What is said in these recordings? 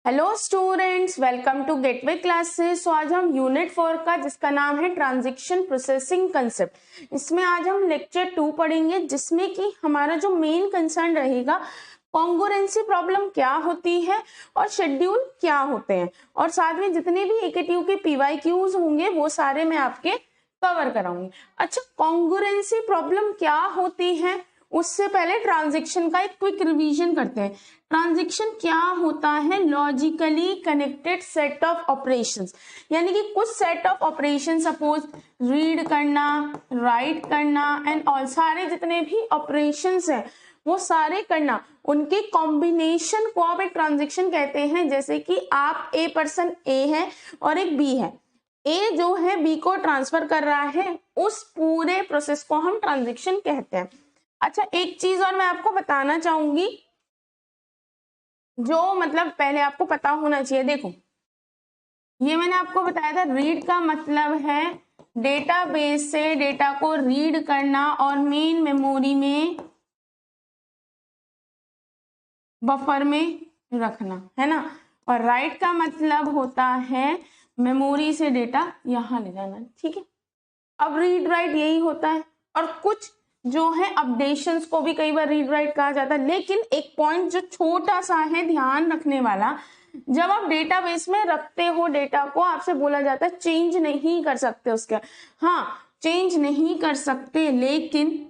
Hello students, welcome to gateway classes. तो आज हम यूनिट 4 का जिसका नाम है ट्रांजैक्शन प्रोसेसिंग कंसेप्ट, इसमें आज हम लेक्चर 2 पढ़ेंगे, जिसमें कि हमारा जो मेन कंसर्न रहेगा कॉन्ग्रुएंसी प्रॉब्लम क्या होती है और शेड्यूल क्या होते हैं, और साथ में जितने भी एकेटीयू के पीवाईक्यूज होंगे वो सारे मैं आपके कवर कराऊंगी। अच्छा, कॉन्ग्रुएंसी प्रॉब्लम क्या होती है उससे पहले ट्रांजैक्शन का एक क्विक रिवीजन करते हैं। ट्रांजैक्शन क्या होता है? Logically connected set of operations, यानी कि कुछ set of operation, suppose read करना, राइट करना एंड ऑल, सारे जितने भी ऑपरेशंस हैं वो सारे करना, उनके कॉम्बिनेशन को आप एक ट्रांजैक्शन कहते हैं। जैसे कि आप ए पर्सन ए है और एक बी है, ए जो है बी को ट्रांसफर कर रहा है, उस पूरे प्रोसेस को हम ट्रांजैक्शन कहते हैं। अच्छा, एक चीज और मैं आपको बताना चाहूंगी जो मतलब पहले आपको पता होना चाहिए। देखो, ये मैंने आपको बताया था, रीड का मतलब है डेटाबेस से डेटा को रीड करना और मेन मेमोरी में बफर में रखना, है ना। और राइट का मतलब होता है मेमोरी से डेटा यहां ले जाना, ठीक है। अब रीड राइट यही होता है, और कुछ जो है अपडेशंस को भी कई बार रीड राइट कहा जाता है। लेकिन एक पॉइंट जो छोटा सा है ध्यान रखने वाला, जब आप डेटाबेस में रखते हो डेटा को, आपसे बोला जाता है चेंज नहीं कर सकते उसके, हाँ चेंज नहीं कर सकते, लेकिन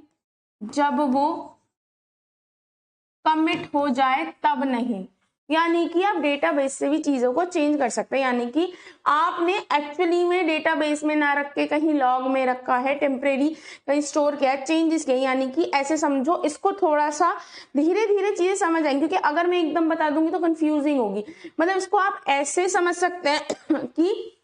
जब वो कमिट हो जाए तब नहीं। यानी कि आप डेटाबेस से भी चीजों को चेंज कर सकते हैं, यानी कि आपने एक्चुअली में डेटाबेस में ना रख के कहीं लॉग में रखा है, टेम्परेरी कहीं स्टोर किया है, चेंजेस किए, यानी कि ऐसे समझो। इसको थोड़ा सा धीरे धीरे चीजें समझ आएंगी, क्योंकि अगर मैं एकदम बता दूंगी तो कंफ्यूजिंग होगी। मतलब इसको आप ऐसे समझ सकते हैं कि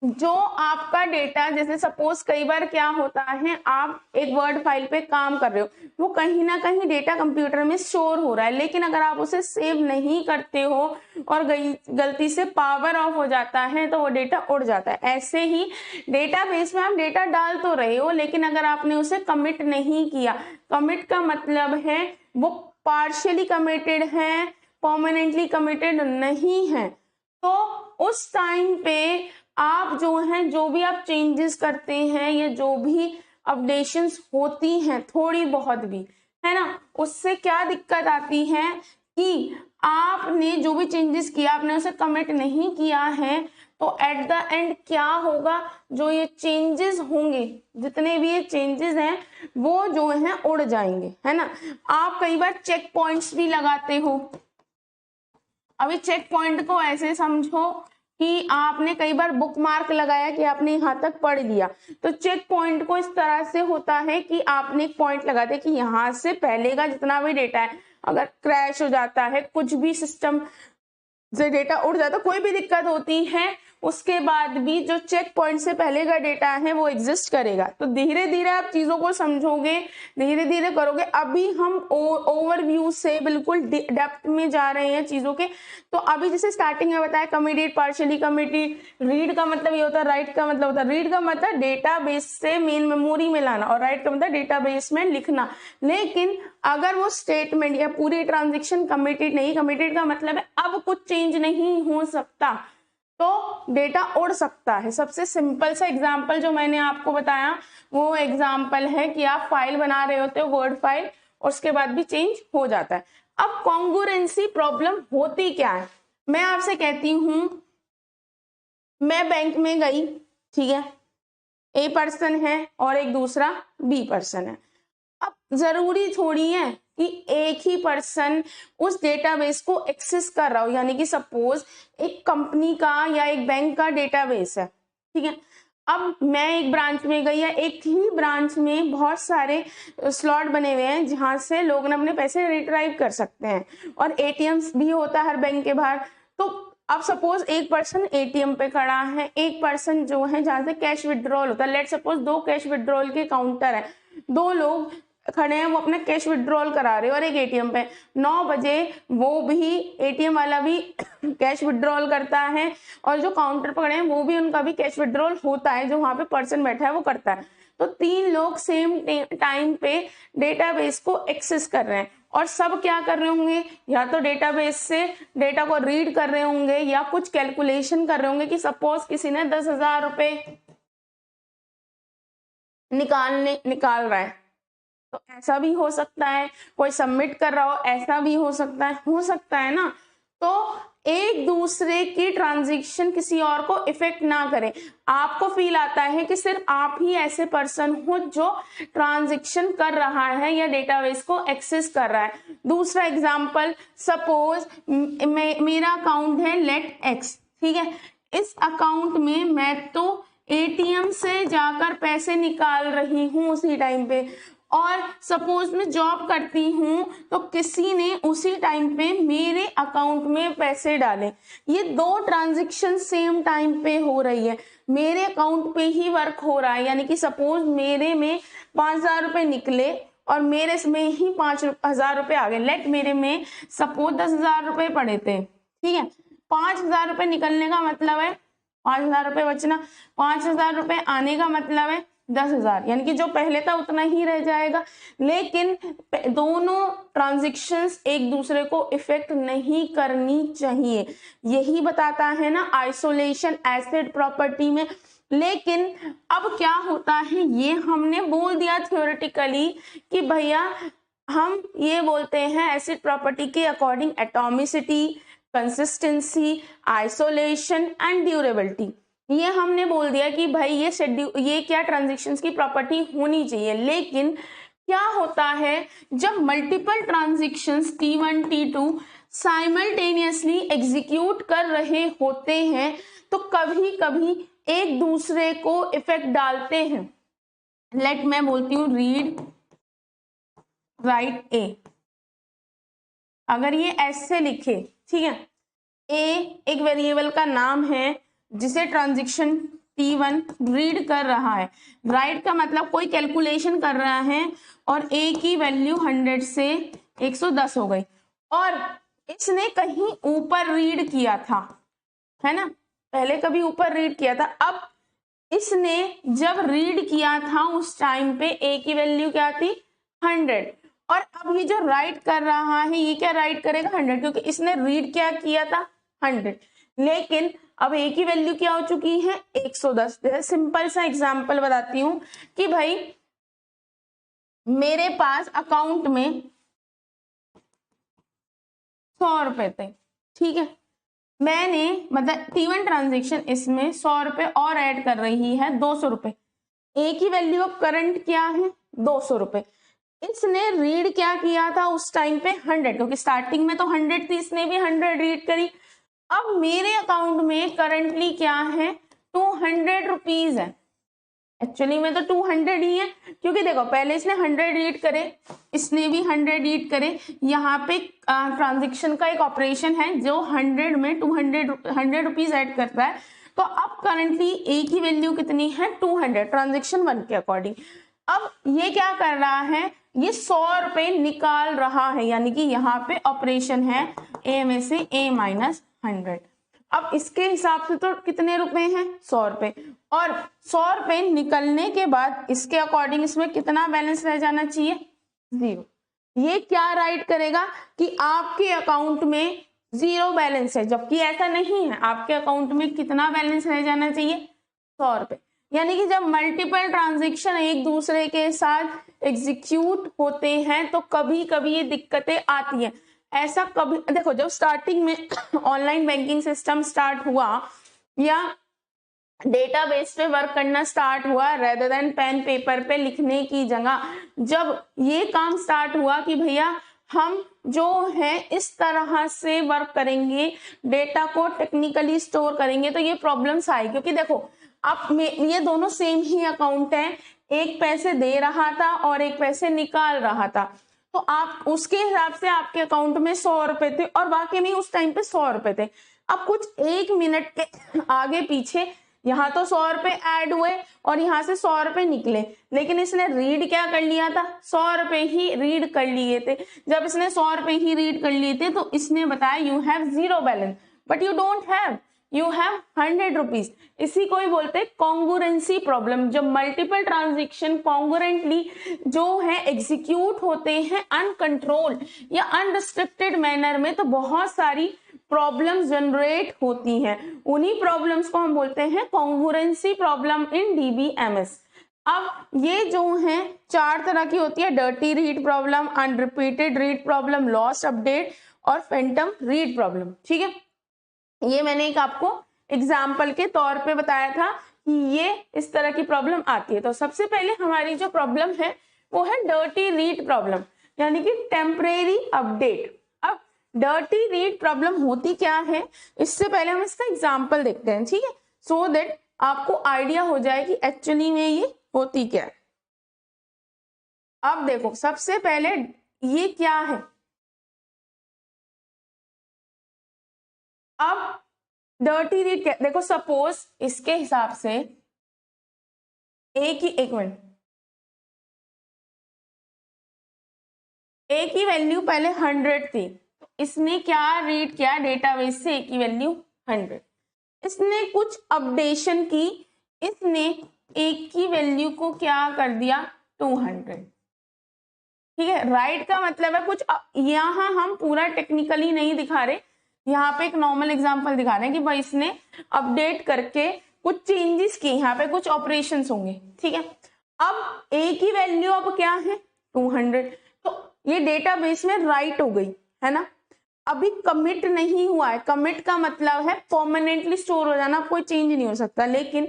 जो आपका डेटा, जैसे सपोज कई बार क्या होता है, आप एक वर्ड फाइल पे काम कर रहे हो, वो कहीं ना कहीं डेटा कंप्यूटर में स्टोर हो रहा है, लेकिन अगर आप उसे सेव नहीं करते हो और गलती से पावर ऑफ हो जाता है तो वो डेटा उड़ जाता है। ऐसे ही डेटाबेस में आप डेटा डाल तो रहे हो, लेकिन अगर आपने उसे कमिट नहीं किया, कमिट का मतलब है वो पार्शियली कमिटेड है, परमानेंटली कमिटेड नहीं है, तो उस टाइम पे आप जो है, जो भी आप चेंजेस करते हैं या जो भी अपडेशंस होती हैं थोड़ी बहुत भी, है ना, उससे क्या दिक्कत आती है कि आपने जो भी चेंजेस किया, आपने उसे कमिट नहीं किया है, तो एट द एंड क्या होगा, जो ये चेंजेस होंगे, जितने भी ये चेंजेस हैं वो जो है उड़ जाएंगे, है ना। आप कई बार चेक पॉइंट्स भी लगाते हो। अभी चेक पॉइंट को ऐसे समझो कि आपने कई बार बुक मार्क लगाया कि आपने यहाँ तक पढ़ लिया, तो चेक पॉइंट को इस तरह से होता है कि आपने एक पॉइंट लगा दिया कि यहाँ से पहले का जितना भी डेटा है, अगर क्रैश हो जाता है, कुछ भी सिस्टम से डेटा उड़ जाता, कोई भी दिक्कत होती है, उसके बाद भी जो चेक पॉइंट से पहले का डेटा है वो एग्जिस्ट करेगा। तो धीरे धीरे आप चीजों को समझोगे, धीरे धीरे करोगे। अभी हम ओवरव्यू से बिल्कुल डेप्थ में जा रहे हैं चीजों के। तो अभी जैसे स्टार्टिंग में बताया, कमिटेड, पार्शियली कमिटेड, रीड का मतलब ये होता है, राइट का मतलब होता है, रीड का मतलब डेटाबेस से मेन मेमोरी में लाना, और राइट का मतलब डेटाबेस में लिखना। लेकिन अगर वो स्टेटमेंट या पूरी ट्रांजेक्शन कमिटेड नहीं, कमिटेड का मतलब है अब कुछ चेंज नहीं हो सकता, तो डेटा उड़ सकता है। सबसे सिंपल सा एग्जांपल जो मैंने आपको बताया वो एग्जांपल है कि आप फाइल बना रहे होते हो, वर्ड फाइल, और उसके बाद भी चेंज हो जाता है। अब कॉन्ग्रुएंसी प्रॉब्लम होती क्या है? मैं आपसे कहती हूं, मैं बैंक में गई, ठीक है, ए पर्सन है और एक दूसरा बी पर्सन है। अब जरूरी थोड़ी है कि एक ही पर्सन उस डेटाबेस को एक्सेस कर रहा हो, यानी कि सपोज एक कंपनी का या एक बैंक का डेटाबेस है, ठीक है। अब मैं एक ब्रांच में गई, या एक ही ब्रांच में बहुत सारे स्लॉट बने हुए हैं जहां से लोग अपने पैसे रिट्राइव कर सकते हैं, और एटीएम्स भी होता है हर बैंक के बाहर। तो अब सपोज एक पर्सन एटीएम पे खड़ा है, एक पर्सन जो है जहां से कैश विड्रॉल होता है, लेट सपोज दो कैश विड्रॉल के काउंटर है, दो लोग खड़े हैं, वो अपना कैश विड्रॉल करा रहे हैं, और एक एटीएम पे 9 बजे वो भी एटीएम वाला भी कैश विड्रॉल करता है, और जो काउंटर पर खड़े हैं वो भी, उनका भी कैश विड्रॉल होता है, जो वहां पे पर्सन बैठा है वो करता है। तो तीन लोग सेम टाइम पे डेटाबेस को एक्सेस कर रहे हैं, और सब क्या कर रहे होंगे, या तो डेटाबेस से डेटा को रीड कर रहे होंगे या कुछ कैलकुलेशन कर रहे होंगे कि सपोज किसी ने 10,000 रुपए निकाल रहा है, तो ऐसा भी हो सकता है, कोई सबमिट कर रहा हो ऐसा भी हो सकता है ना। तो एक दूसरे की ट्रांजैक्शन किसी और को इफेक्ट ना करें। आपको फील आता है कि सिर्फ आप ही ऐसे पर्सन हो जो ट्रांजैक्शन कर रहा है या डेटाबेस को एक्सेस कर रहा है। दूसरा एग्जांपल, सपोज मेरा अकाउंट है लेट एक्स, ठीक है, इस अकाउंट में मैं तो एटीएम से जाकर पैसे निकाल रही हूँ उसी टाइम पे, और सपोज मैं जॉब करती हूँ तो किसी ने उसी टाइम पे मेरे अकाउंट में पैसे डाले। ये दो ट्रांजैक्शन सेम टाइम पे हो रही है, मेरे अकाउंट पे ही वर्क हो रहा है, यानी कि सपोज मेरे में 5,000 रुपए निकले और मेरे में ही 5,000 रुपए आ गए। लेट मेरे में सपोज 10,000 रुपए पड़े थे, ठीक है, 5,000 रुपए निकलने का मतलब है 5,000 रुपए बचना, 5,000 रुपए आने का मतलब है 10,000, यानी कि जो पहले था उतना ही रह जाएगा। लेकिन दोनों ट्रांजैक्शंस एक दूसरे को इफेक्ट नहीं करनी चाहिए, यही बताता है ना आइसोलेशन एसिड प्रॉपर्टी में। लेकिन अब क्या होता है, ये हमने बोल दिया थ्योरेटिकली कि भैया हम ये बोलते हैं एसिड प्रॉपर्टी के according atomicity, consistency, isolation and durability, ये हमने बोल दिया कि भाई ये क्या ट्रांजैक्शंस की प्रॉपर्टी होनी चाहिए। लेकिन क्या होता है जब multiple transactions T1 T2 simultaneously execute कर रहे होते हैं तो कभी कभी एक दूसरे को इफेक्ट डालते हैं। लेट मैं बोलती हूँ रीड राइट ए, अगर ये ऐसे लिखे, ठीक है, ए एक वेरिएबल का नाम है जिसे ट्रांजैक्शन T1 रीड कर रहा है, राइट का मतलब कोई कैलकुलेशन कर रहा है, और ए की वैल्यू 100 से 110 हो गई, और इसने कहीं ऊपर रीड किया था, है ना, पहले कभी ऊपर रीड किया था, अब इसने जब रीड किया था उस टाइम पे ए की वैल्यू क्या थी 100, और अब ये जो राइट कर रहा है ये क्या राइट करेगा 100, क्योंकि इसने रीड क्या किया था 100, लेकिन अब ए की वैल्यू क्या हो चुकी है 110। सिंपल सा एग्जांपल बताती हूँ कि भाई मेरे पास अकाउंट में 100 रुपए थे, ठीक है, मैंने मतलब T1 ट्रांजेक्शन इसमें 100 रुपए और ऐड कर रही है 200 रुपए, ए की वैल्यू ऑफ करंट क्या है 200 रुपए, इसने रीड क्या किया था उस टाइम पे 100, क्योंकि स्टार्टिंग में तो 100 थी, इसने भी 100 रीड करी। अब मेरे अकाउंट में करंटली क्या है 200 रुपीज है, एक्चुअली में तो 200 ही है, क्योंकि देखो पहले इसने 100 रीड करे, इसने भी 100 रीड करे, यहाँ पे ट्रांजैक्शन का एक ऑपरेशन है जो 100 में 100 रुपीज ऐड करता है, तो अब करंटली ए की वैल्यू कितनी है 200 ट्रांजैक्शन 1 के अकॉर्डिंग। अब ये क्या कर रहा है, ये 100 रुपए निकाल रहा है, यानी कि यहाँ पे ऑपरेशन है ए में से ए माइनस 100। अब इसके हिसाब से तो कितने रुपए हैं 100 रुपए, और 100 रुपए निकलने के बाद इसके अकॉर्डिंग इसमें कितना बैलेंस रह जाना चाहिए 0। ये क्या राइट करेगा कि आपके अकाउंट में 0 बैलेंस है, जबकि ऐसा नहीं है, आपके अकाउंट में कितना बैलेंस रह जाना चाहिए 100 रुपए। यानी कि जब मल्टीपल ट्रांजैक्शन एक दूसरे के साथ एग्जीक्यूट होते हैं तो कभी कभी ये दिक्कतें आती हैं। ऐसा कभी देखो जब स्टार्टिंग में ऑनलाइन बैंकिंग सिस्टम स्टार्ट हुआ या डेटाबेस पे वर्क करना स्टार्ट हुआ, रेदर देन पेन पेपर पे लिखने की जगह जब ये काम स्टार्ट हुआ कि भैया हम जो है इस तरह से वर्क करेंगे, डेटा को टेक्निकली स्टोर करेंगे, तो ये प्रॉब्लम्स आई, क्योंकि देखो अब ये दोनों सेम ही अकाउंट है, एक पैसे दे रहा था और एक पैसे निकाल रहा था, तो आप उसके हिसाब से आपके अकाउंट में 100 रुपए थे और वाकई में उस टाइम पे 100 रुपए थे। अब कुछ 1 मिनट के आगे पीछे यहाँ तो 100 रुपए ऐड हुए और यहाँ से 100 रुपए निकले, लेकिन इसने रीड क्या कर लिया था 100 रुपए ही रीड कर लिए थे। जब इसने 100 रुपए ही रीड कर लिए थे तो इसने बताया you have 0 balance, but you don't have, you have 100 rupees. इसी को ही बोलते हैं कॉन्ग्रुएंसी प्रॉब्लम, जब मल्टीपल ट्रांजेक्शन कॉन्ग्रुएंटली जो है एग्जीक्यूट होते हैं अनकंट्रोल्ड या अनरिस्ट्रिक्टेड मैनर में, तो बहुत सारी प्रॉब्लम्स जनरेट होती हैं। उन्हीं प्रॉब्लम्स को हम बोलते हैं कॉन्ग्रुएंसी प्रॉब्लम इन डीबीएमएस। अब ये जो है 4 तरह की होती है, dirty read problem, unrepeated read problem, lost update और फैंटम रीड प्रॉब्लम। ठीक है, ये मैंने एक आपको एग्जाम्पल के तौर पे बताया था कि ये इस तरह की प्रॉब्लम आती है। तो सबसे पहले हमारी जो प्रॉब्लम है वो है डर्टी रीड प्रॉब्लम, यानी कि टेम्परेरी अपडेट। अब डर्टी रीड प्रॉब्लम होती क्या है, इससे पहले हम इसका एग्जाम्पल देखते हैं। ठीक है, सो दैट आपको आइडिया हो जाए कि एक्चुअली में ये होती क्या है। अब देखो, सबसे पहले ये क्या है। अब डर्टी रीड क्या, देखो सपोज इसके हिसाब से एक मिनट, ए की वैल्यू पहले 100 थी, तो इसने क्या रीड किया डेटाबेस से, ए की वैल्यू 100। इसने कुछ अपडेशन की, इसने एक की वैल्यू को क्या कर दिया 200। ठीक है, राइट का मतलब है कुछ, यहाँ हम पूरा टेक्निकली नहीं दिखा रहे, यहाँ पे एक नॉर्मल एग्जांपल दिखा रहे हैं कि भाई इसने अपडेट करके कुछ चेंजेस किए, यहाँ पे कुछ ऑपरेशंस होंगे। ठीक है, अब ए की वैल्यू अब क्या है 200, तो ये डेटाबेस में राइट हो गई है ना। अभी कमिट नहीं हुआ है, कमिट का मतलब है परमानेंटली स्टोर हो जाना, कोई चेंज नहीं हो सकता। लेकिन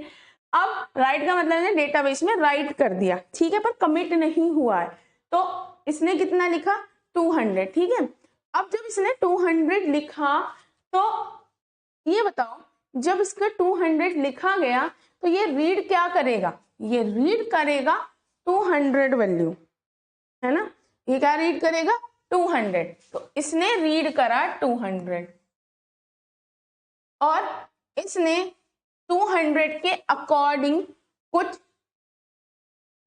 अब राइट का मतलब है डेटाबेस में राइट कर दिया, ठीक है, पर कमिट नहीं हुआ है, तो इसने कितना लिखा 200। ठीक है, अब जब इसने 200 लिखा, तो ये बताओ जब इसका 200 लिखा गया तो ये रीड क्या करेगा, ये रीड करेगा 200 वैल्यू, है ना। ये क्या रीड करेगा 200, तो इसने रीड करा 200 और इसने 200 के अकॉर्डिंग कुछ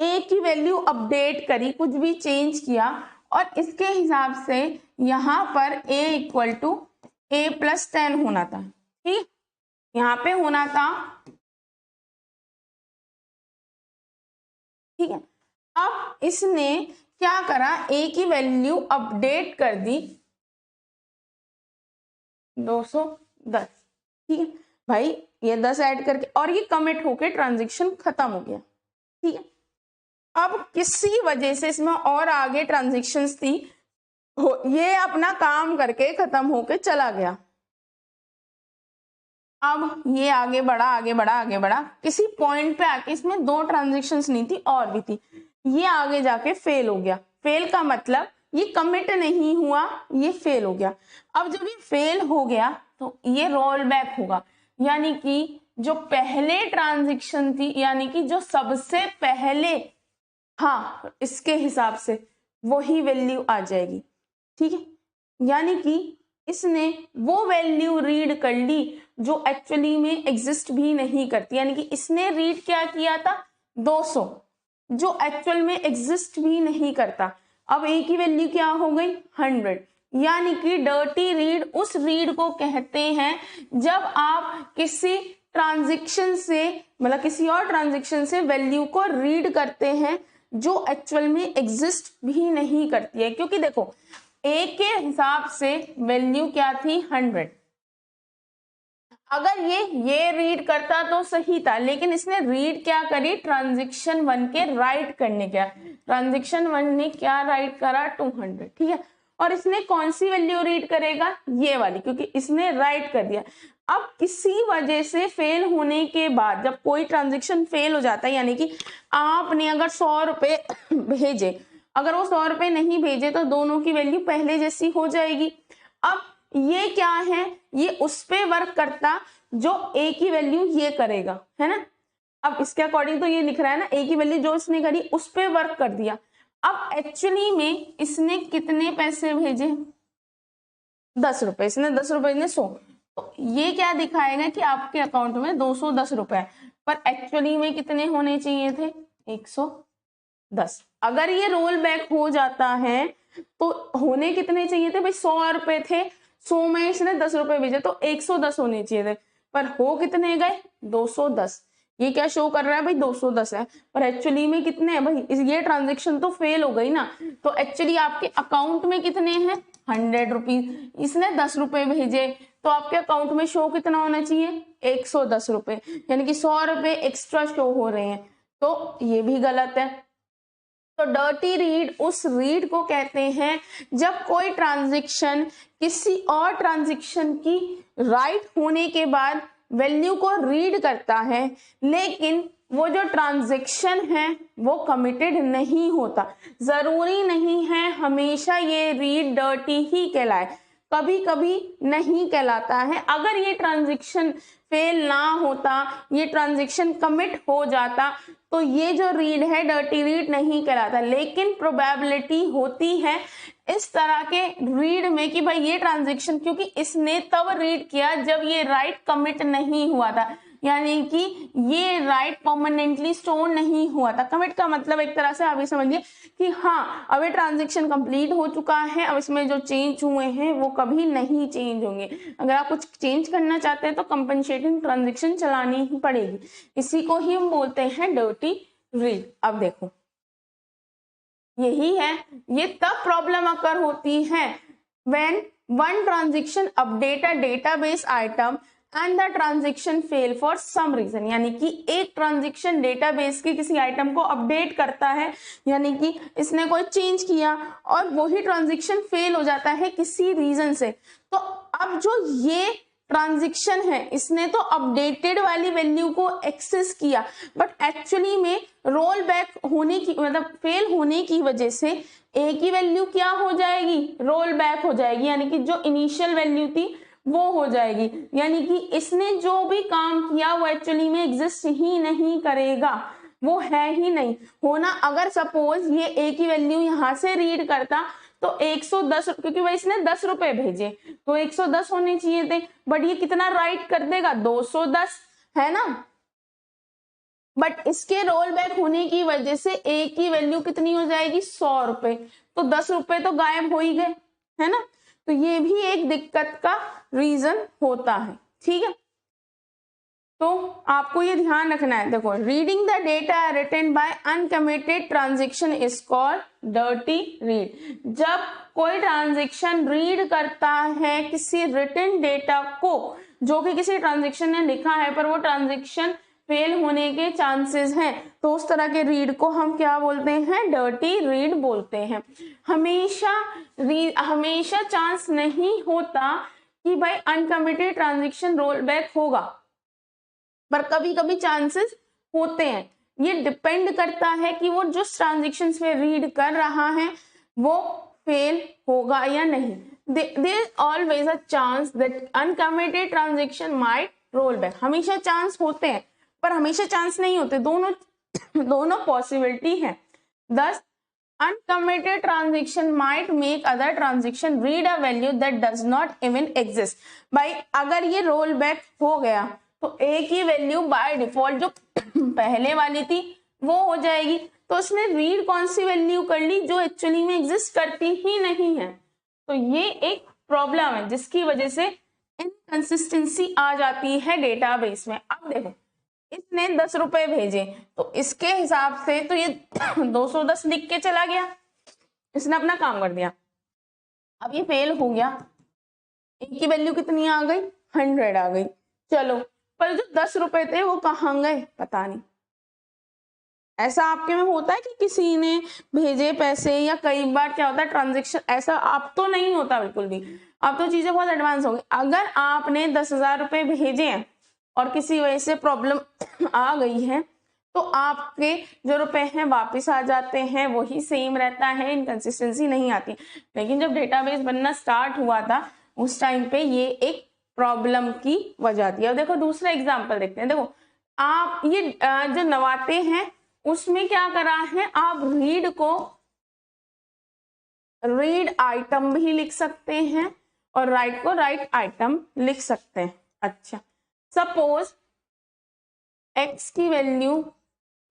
ए की वैल्यू अपडेट करी, कुछ भी चेंज किया, और इसके हिसाब से यहां पर a equal to a plus 10 होना था। ठीक, यहां पे होना था। ठीक है, अब इसने क्या करा, a की वैल्यू अपडेट कर दी 210। ठीक है भाई, ये 10 ऐड करके, और ये कमिट होके ट्रांजेक्शन खत्म हो गया। ठीक है, अब किसी वजह से इसमें और आगे ट्रांजेक्शन्स थी, ये अपना काम करके खत्म होके चला गया। अब ये आगे बढ़ा आगे बढ़ा आगे बढ़ा, किसी पॉइंट पे आके इसमें 2 ट्रांजेक्शन्स नहीं थी और भी थी, ये आगे जाके फेल हो गया। फेल का मतलब ये कमिट नहीं हुआ, ये फेल हो गया। अब जब ये फेल हो गया तो ये रोल बैक होगा, यानी कि जो पहले ट्रांजेक्शन थी, यानी कि जो सबसे पहले, हाँ, इसके हिसाब से वही वैल्यू आ जाएगी। ठीक है, यानी कि इसने वो वैल्यू रीड कर ली जो एक्चुअली में एग्जिस्ट भी नहीं करती, यानी कि इसने रीड क्या किया था 200, जो एक्चुअल में एग्जिस्ट भी नहीं करता। अब ए की वैल्यू क्या हो गई 100, यानी कि डर्टी रीड उस रीड को कहते हैं जब आप किसी ट्रांजेक्शन से, मतलब किसी और ट्रांजेक्शन से वैल्यू को रीड करते हैं जो एक्चुअल में एग्जिस्ट भी नहीं करती है। क्योंकि देखो ए के हिसाब से वैल्यू क्या थी 100, अगर ये रीड करता तो सही था, लेकिन इसने रीड क्या करी ट्रांजेक्शन 1 के राइट करने क्या, ट्रांजेक्शन 1 ने क्या राइट करा 200। ठीक है, और इसने कौन सी वैल्यू रीड करेगा, ये वाली, क्योंकि इसने राइट कर दिया। अब किसी वजह से फेल होने के बाद, जब कोई ट्रांजेक्शन फेल हो जाता है, यानी कि आपने अगर 100 रुपए भेजे, अगर वो 100 रुपए नहीं भेजे तो दोनों की वैल्यू पहले जैसी हो जाएगी। अब ये क्या है, ये उस पे वर्क करता जो ए की वैल्यू ये करेगा, है ना। अब इसके अकॉर्डिंग तो ये लिख रहा है ना, ए की वैल्यू जो इसने करी उस पे वर्क कर दिया। अब एक्चुअली में इसने कितने पैसे भेजे 10 रुपए, इसने 10 रुपए ने 100, तो ये क्या दिखाएगा कि आपके अकाउंट में 210 रुपए, पर एक्चुअली में कितने होने चाहिए थे 110। अगर ये रोल बैक हो जाता है तो होने कितने चाहिए थे भाई, 100 रुपए थे, 100 में इसने 10 रुपए भेजे तो 110 होने चाहिए थे। पर हो कितने गए 210। ये क्या शो कर रहा है भाई 210 है, पर एक्चुअली में कितने हैं भाई, ये ट्रांजेक्शन तो फेल हो गई ना। तो एक्चुअली आपके अकाउंट में कितने हैं 100 रुपीज, इसने 10 रुपए भेजे, तो आपके अकाउंट में शो कितना होना चाहिए 110 रुपए, यानी कि 100 रुपए एक्स्ट्रा शो हो रहे हैं, तो ये भी गलत है। तो डर्टी रीड उस रीड को कहते हैं जब कोई ट्रांजैक्शन किसी और ट्रांजैक्शन की राइट होने के बाद वैल्यू को रीड करता है, लेकिन वो जो ट्रांजैक्शन है वो कमिटेड नहीं होता। जरूरी नहीं है हमेशा ये रीड डर्टी ही कहलाए, कभी कभी नहीं कहलाता है। अगर ये ट्रांजैक्शन फेल ना होता, ये ट्रांजैक्शन कमिट हो जाता, तो ये जो रीड है डर्टी रीड नहीं कहलाता। लेकिन प्रोबेबिलिटी होती है इस तरह के रीड में कि भाई ये ट्रांजैक्शन, क्योंकि इसने तब रीड किया जब ये राइट कमिट नहीं हुआ था, यानी कि ये राइट परमानेंटली स्टोर नहीं हुआ था। कमिट का मतलब एक तरह से आप ये समझिए कि हाँ अब ये ट्रांजैक्शन कंप्लीट हो चुका है, अब इसमें जो चेंज हुए हैं वो कभी नहीं चेंज होंगे। अगर आप कुछ चेंज करना चाहते हैं तो कंपनसेटिंग ट्रांजैक्शन चलानी ही पड़ेगी, इसी को ही हम बोलते हैं डर्टी रीड। अब देखो यही है, ये तब प्रॉब्लम अकर होती है when one transaction update a database item and the transaction fail for some reason, यानी कि एक ट्रांजेक्शन डेटाबेस के किसी आइटम को अपडेट करता है, यानी कि इसने कोई चेंज किया और वही ट्रांजेक्शन फेल हो जाता है किसी रीजन से। तो अब जो ये ट्रांजेक्शन है इसने तो अपडेटेड वाली वैल्यू को एक्सेस किया, बट एक्चुअली में रोल बैक होने की मतलब फेल होने की वजह से ए की वैल्यू क्या हो जाएगी रोल बैक हो जाएगी, यानी कि जो इनिशियल वैल्यू थी वो हो जाएगी, यानी कि इसने जो भी काम किया वो एक्चुअली में एग्जिस्ट ही नहीं करेगा, वो है ही नहीं होना। अगर सपोज ये ए की वैल्यू यहां से रीड करता तो 110, क्योंकि भाई इसने 10 रुपए भेजे तो 110 होने चाहिए थे, बट ये कितना राइट कर देगा 210, है ना। बट इसके रोल बैक होने की वजह से ए की वैल्यू कितनी हो जाएगी 100 रुपए, तो 10 रुपए तो गायब हो ही गए, है ना। तो ये भी एक दिक्कत का रीजन होता है, ठीक है। तो आपको ये ध्यान रखना है, देखो reading the data written by uncommitted transaction is called dirty read. जब कोई ट्रांजेक्शन रीड करता है किसी रिटन डेटा को जो कि किसी ट्रांजेक्शन ने लिखा है पर वो ट्रांजेक्शन फेल होने के चांसेस हैं, तो उस तरह के रीड को हम क्या बोलते हैं डर्टी रीड बोलते हैं। हमेशा चांस नहीं होता कि भाई अनकमिटेड ट्रांजेक्शन रोल बैक होगा, पर कभी कभी चांसेस होते हैं। ये डिपेंड करता है कि वो जो ट्रांजेक्शंस में रीड कर रहा है वो फेल होगा या नहीं। There is always a chance that uncommitted transaction might roll back. हमेशा चांस होते हैं पर हमेशा चांस नहीं होते, दोनों पॉसिबिलिटी है। दस uncommitted transaction might make other transaction read a value that does not even exist। भाई अगर ये रोल बैक हो गया तो ए की वैल्यू बाय डिफॉल्ट जो पहले वाली थी वो हो जाएगी, तो उसने रीड कौन सी वैल्यू कर ली जो एक्चुअली में एग्जिस्ट करती ही नहीं है। तो ये एक प्रॉब्लम है जिसकी वजह से इनकंसिस्टेंसी आ जाती है डेटाबेस में। अब देखो इसने 10 रुपए भेजे तो इसके हिसाब से तो ये 210 लिख के चला गया, इसने अपना काम कर दिया। अब ये फेल हो गया, ए की वैल्यू कितनी आ गई 100 आ गई, चलो पर जो 10 रुपए थे वो कहाँ गए पता नहीं। ऐसा आपके में होता है कि किसी ने भेजे पैसे, या कई बार क्या होता है ट्रांजेक्शन ऐसा आप तो नहीं होता बिल्कुल भी, अब तो चीजें बहुत एडवांस हो गई। अगर आपने 10,000 रुपए भेजे हैं और किसी वजह से प्रॉब्लम आ गई है तो आपके जो रुपए हैं वापस आ जाते हैं, वही सेम रहता है, इनकंसिस्टेंसी नहीं आती। लेकिन जब डेटाबेस बनना स्टार्ट हुआ था उस टाइम पे ये एक प्रॉब्लम की वजह थी। अब देखो दूसरा एग्जांपल देखते हैं। देखो आप ये जो नवाते हैं उसमें क्या करा है, आप रीड को रीड आइटम भी लिख सकते हैं और राइट को राइट आइटम लिख सकते हैं। अच्छा सपोज x की वैल्यू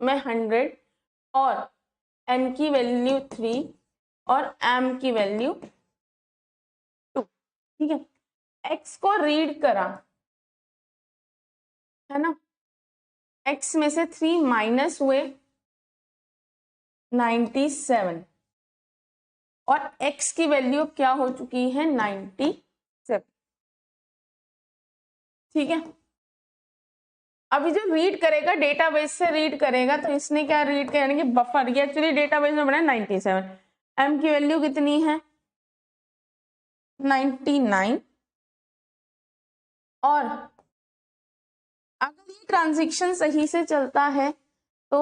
में 100 और n की वैल्यू 3 और m की वैल्यू 2, ठीक है। x को रीड करा है ना, x में से 3 माइनस हुए 97 और x की वैल्यू क्या हो चुकी है 97। ठीक है, अभी जो रीड करेगा डेटाबेस से रीड करेगा, तो इसने क्या रीड करने की बफर, ये एक्चुअली डेटाबेस में बना है 97, m की वैल्यू कितनी है 99, और अगर ये ट्रांजैक्शन सही से चलता है तो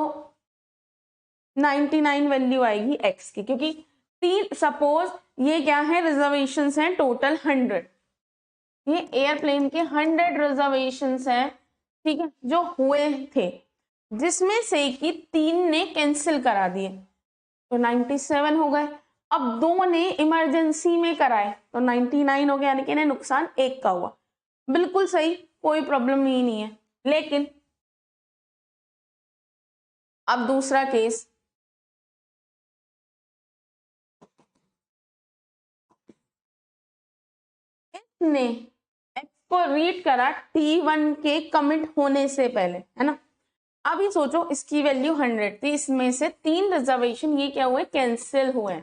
99 वैल्यू आएगी x की, क्योंकि तीन, सपोज ये क्या है रिजर्वेशंस हैं टोटल 100, ये एयरप्लेन के 100 रिजर्वेशंस हैं, ठीक है, जो हुए थे, जिसमें से कि 3 ने कैंसिल करा दिए तो 97 हो गए। अब 2 ने इमरजेंसी में कराए तो 99 हो गया, यानी कि इन्हें नुकसान 1 का हुआ। बिल्कुल सही, कोई प्रॉब्लम ही नहीं है। लेकिन अब दूसरा केस, इसने x को रीड करा T1 के कमिट होने से पहले, है ना। अब ये सोचो इसकी वैल्यू 100 थी, इसमें से 3 रिजर्वेशन ये क्या हुए कैंसिल हुए,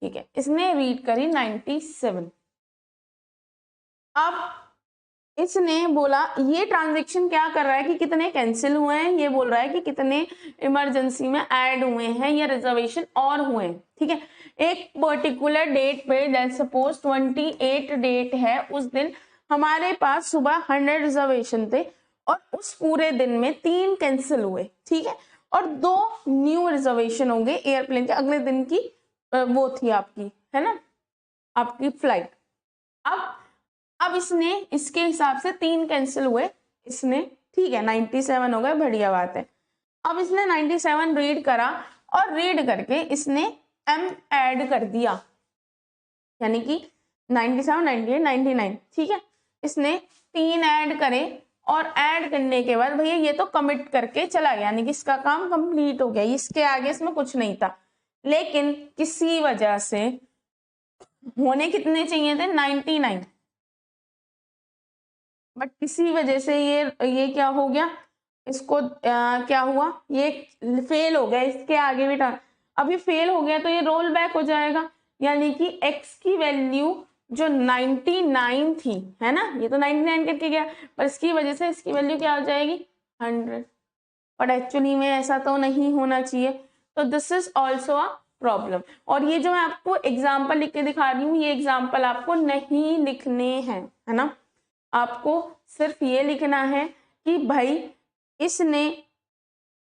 ठीक है, इसने रीड करी 97। अब इसने बोला ये ट्रांजैक्शन क्या कर रहा है कि कितने कैंसिल हुए हैं, ये बोल रहा है कि कितने इमरजेंसी में ऐड हुए हैं या रिजर्वेशन और हुए हैं, ठीक है। एक पर्टिकुलर डेट पे, जैसे सपोज 28 डेट है, उस दिन हमारे पास सुबह 100 रिजर्वेशन थे और उस पूरे दिन में 3 कैंसिल हुए, ठीक है, और 2 न्यू रिजर्वेशन होंगे एयरप्लेन के अगले दिन की, वो थी आपकी, है ना, आपकी फ्लाइट। अब इसने इसके हिसाब से 3 कैंसिल हुए, इसने, ठीक है, 97 हो गए, बढ़िया बात है। अब इसने 97 रीड करा और रीड करके इसने m ऐड कर दिया, यानी कि 97, 98, 99, ठीक है, इसने 3 ऐड करे और ऐड करने के बाद भैया ये तो कमिट करके चला गया, यानी कि इसका काम कंप्लीट हो गया, इसके आगे इसमें कुछ नहीं था। लेकिन किसी वजह से होने कितने चाहिए थे 99, बट किसी वजह से ये क्या हो गया, इसको क्या हुआ, ये फेल हो गया, इसके आगे भी अब ये फेल हो गया तो ये रोल बैक हो जाएगा, यानी कि x की वैल्यू जो 99 थी, है ना, ये तो 99 करके गया, पर इसकी वजह से इसकी वैल्यू क्या हो जाएगी 100, बट एक्चुअली में ऐसा तो नहीं होना चाहिए, तो this is also a problem. और ये जो मैं आपको एग्जाम्पल लिख के दिखा रही हूँ, ये एग्जाम्पल आपको नहीं लिखने हैं, है ना, आपको सिर्फ ये लिखना है कि भाई इसने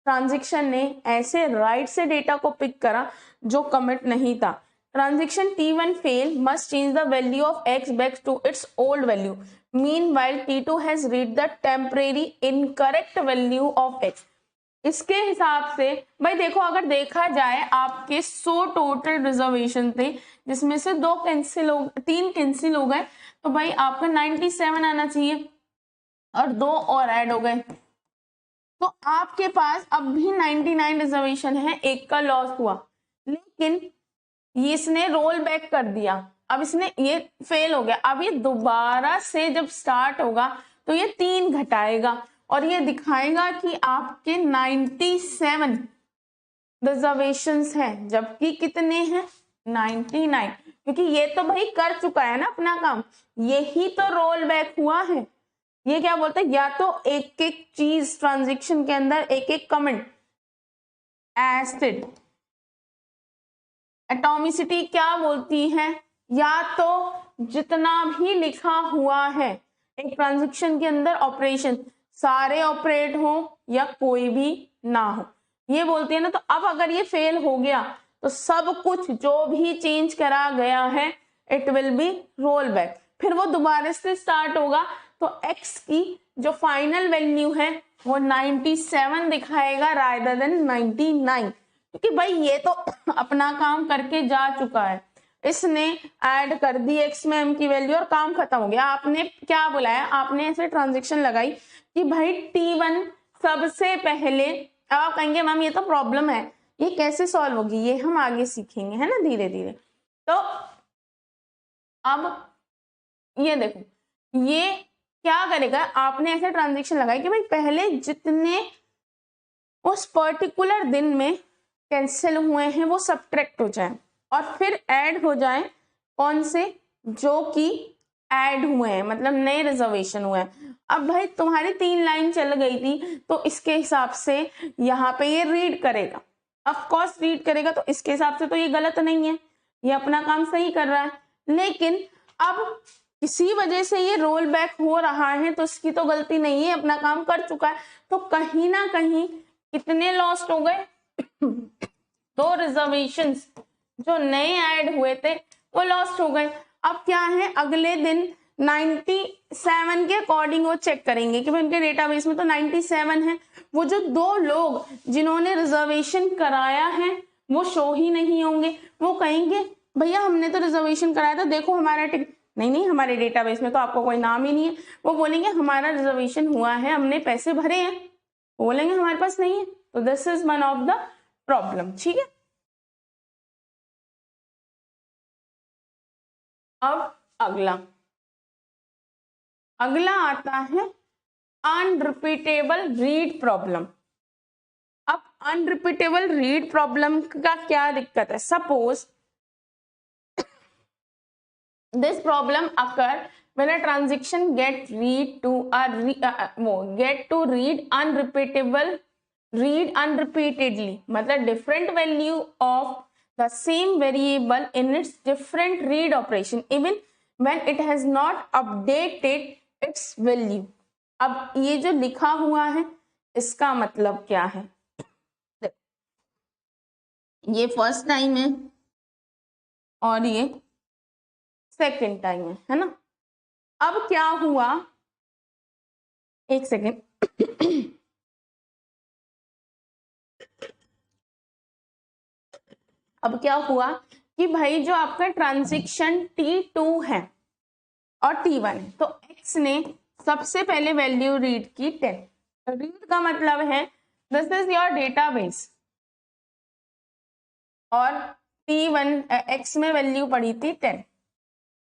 ट्रांजैक्शन ने ऐसे राइट से डेटा को पिक करा जो कमिट नहीं था। Transaction T1 fail must change the value of x back to its old value. Meanwhile, T2 has read the temporary incorrect value of x. इसके हिसाब से भाई देखो, अगर देखा जाए आपके 100 टोटल रिजर्वेशन थे, जिसमें से 2 कैंसिल हो, 3 कैंसिल हो गए, तो भाई आपका 97 आना चाहिए और 2 और ऐड हो गए, तो आपके पास अब भी 99 रिजर्वेशन है, 1 का लॉस हुआ। लेकिन ये इसने रोल बैक कर दिया, अब इसने ये फेल हो गया, अब ये दोबारा से जब स्टार्ट होगा तो ये 3 घटाएगा और ये दिखाएगा कि आपके 97 रिजर्वेशंस हैं, जबकि कितने हैं 99, क्योंकि ये तो भाई कर चुका है ना अपना काम, यही तो रोल बैक हुआ है। ये क्या बोलते हैं, या तो एक एक चीज ट्रांजैक्शन के अंदर एक एक कमेंट, एसिड एटॉमिसिटी क्या बोलती है, या तो जितना भी लिखा हुआ है एक ट्रांजैक्शन के अंदर ऑपरेशन, सारे ऑपरेट हो या कोई भी ना हो, ये बोलती है ना। तो अब अगर ये फेल हो गया तो सब कुछ जो भी चेंज करा गया है it will be roll back, फिर वो दोबारा से स्टार्ट होगा, तो x की जो फाइनल वैल्यू है वो 97 दिखाएगा रादर देन 99, क्योंकि भाई ये तो अपना काम करके जा चुका है, इसने ऐड कर दी x में m की वैल्यू और काम खत्म हो गया। आपने क्या बुलाया, आपने ऐसे ट्रांजैक्शन लगाई कि भाई T1 सबसे पहले, अब आप कहेंगे मैम ये तो प्रॉब्लम है, ये कैसे सॉल्व होगी, ये हम आगे सीखेंगे, है ना, धीरे धीरे। तो अब ये देखो, ये क्या करेगा, आपने ऐसा ट्रांजेक्शन लगाया कि भाई पहले जितने उस पर्टिकुलर दिन में कैंसिल हुए हैं वो सब्ट्रैक्ट हो जाए और फिर ऐड हो जाए कौन से, जो कि ऐड हुए हैं, मतलब नए रिजर्वेशन हुए हैं। अब भाई तुम्हारी 3 लाइन चल गई थी तो इसके हिसाब से यहाँ पे ये रीड करेगा, ऑफ कोर्स रीड करेगा, तो इसके हिसाब से तो ये गलत नहीं है, ये अपना काम सही कर रहा है। लेकिन अब किसी वजह से ये रोल बैक हो रहा है तो इसकी तो गलती नहीं है, अपना काम कर चुका है, तो कहीं ना कहीं कितने लॉस्ट हो गए 2 रिजर्वेशंस जो नए ऐड हुए थे वो लॉस्ट हो गए। अब क्या है, अगले दिन 97 के अकॉर्डिंग वो चेक करेंगे कि भाई उनके डेटाबेस में तो 97 है, वो जो 2 लोग जिन्होंने रिजर्वेशन कराया है वो शो ही नहीं होंगे। वो कहेंगे भैया हमने तो रिजर्वेशन कराया था, देखो हमारा टिकट, नहीं हमारे डेटाबेस में तो आपको कोई नाम ही नहीं है। वो बोलेंगे हमारा रिजर्वेशन हुआ है, हमने पैसे भरे हैं, वो बोलेंगे हमारे पास नहीं है। तो this is one of the problem, ठीक है। अब अगला आता है अनरिपीटेबल रीड प्रॉब्लम। अब अनरिपीटेबल रीड प्रॉब्लम का क्या दिक्कत है, suppose this problem occur when a transaction get read unrepeatedly, मतलब different value of the same variable in its different read operation even when it has not updated its value। अब ये जो लिखा हुआ है इसका मतलब क्या है, ये फर्स्ट टाइम है और ये सेकेंड टाइम है ना। अब क्या हुआ, एक सेकेंड अब क्या हुआ कि भाई जो आपका ट्रांजेक्शन T2 है और T1 है, तो X ने सबसे पहले वैल्यू रीड की 10। रीड का मतलब है दिस इज योर डेटाबेस और T1 X में वैल्यू पड़ी थी 10,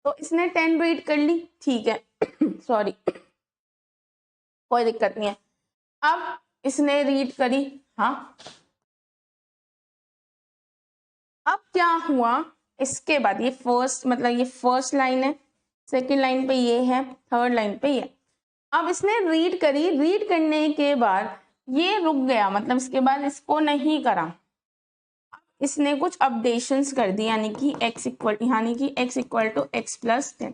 तो इसने 10 रीड कर ली, ठीक है सॉरी कोई दिक्कत नहीं है। अब इसने रीड करी, हाँ अब क्या हुआ, इसके बाद ये फर्स्ट, मतलब ये फर्स्ट लाइन है, सेकंड लाइन पे ये है, थर्ड लाइन पे ये। अब इसने रीड करी, रीड करने के बाद ये रुक गया, मतलब इसके बाद इसको नहीं करा, इसने कुछ अपडेशंस कर दी, यानी कि x equal to x plus 10,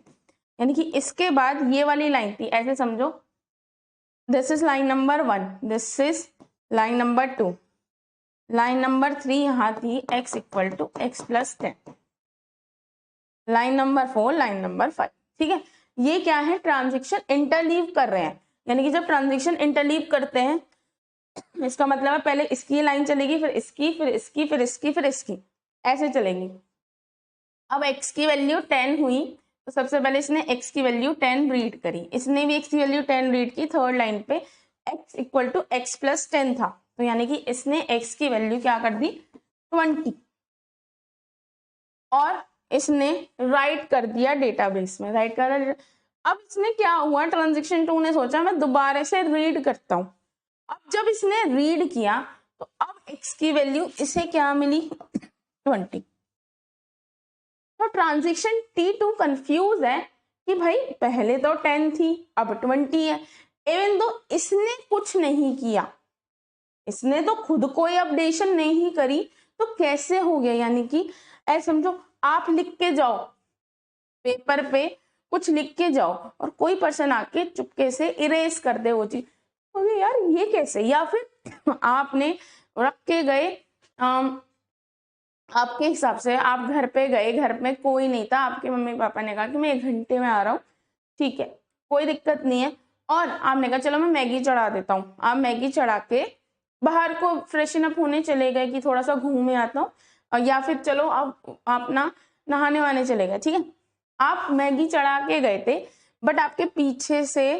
यानी कि इसके बाद ये वाली लाइन थी, ऐसे समझो this is line number 1, this is line number 2, line number 3 यहाँ थी x equal to x plus 10, line number 4, line number 5, ठीक है। ये क्या है, ट्रांजेक्शन इंटरलीव कर रहे हैं, यानी कि जब ट्रांजेक्शन इंटरलीव करते हैं इसका मतलब है पहले इसकी लाइन चलेगी, फिर इसकी, फिर इसकी, फिर इसकी, फिर इसकी, ऐसे चलेंगी। अब x की वैल्यू 10 हुई तो सबसे पहले इसने x की वैल्यू 10 रीड करी, इसने भी x की वैल्यू 10 रीड की, थर्ड लाइन पे x equal to x plus 10 था, तो यानी कि इसने x की वैल्यू क्या कर दी 20 और इसने राइट कर दिया डेटाबेस में, राइट कर दिया। अब इसने क्या हुआ, ट्रांजेक्शन 2 ने सोचा मैं दोबारा से रीड करता हूं। अब जब इसने रीड किया तो अब x की वैल्यू इसे क्या मिली 20। तो ट्रांजेक्शन T2 कंफ्यूज है कि भाई पहले तो 10 थी अब 20 है, इवन तो इसने कुछ नहीं किया, इसने तो खुद कोई अपडेशन नहीं करी, तो कैसे हो गया, यानी कि ऐसे समझो आप लिख के जाओ पेपर पे, कुछ लिख के जाओ और कोई पर्सन आके चुपके से इरेज कर दे वो चीज, बोले यार ये कैसे, या फिर आपने रख के गए आपके हिसाब से, आप घर पे गए, घर में कोई नहीं था, आपके मम्मी पापा ने कहा कि मैं 1 घंटे में आ रहा हूँ, ठीक है कोई दिक्कत नहीं है, और आपने कहा चलो मैं मैगी चढ़ा देता हूँ, आप मैगी चढ़ा के बाहर को फ्रेशन अप होने चले गए कि थोड़ा सा घूमे आता हूँ, और या फिर चलो आप ना नहाने वाने चले गए, ठीक है आप मैगी चढ़ा के गए थे, बट आपके पीछे से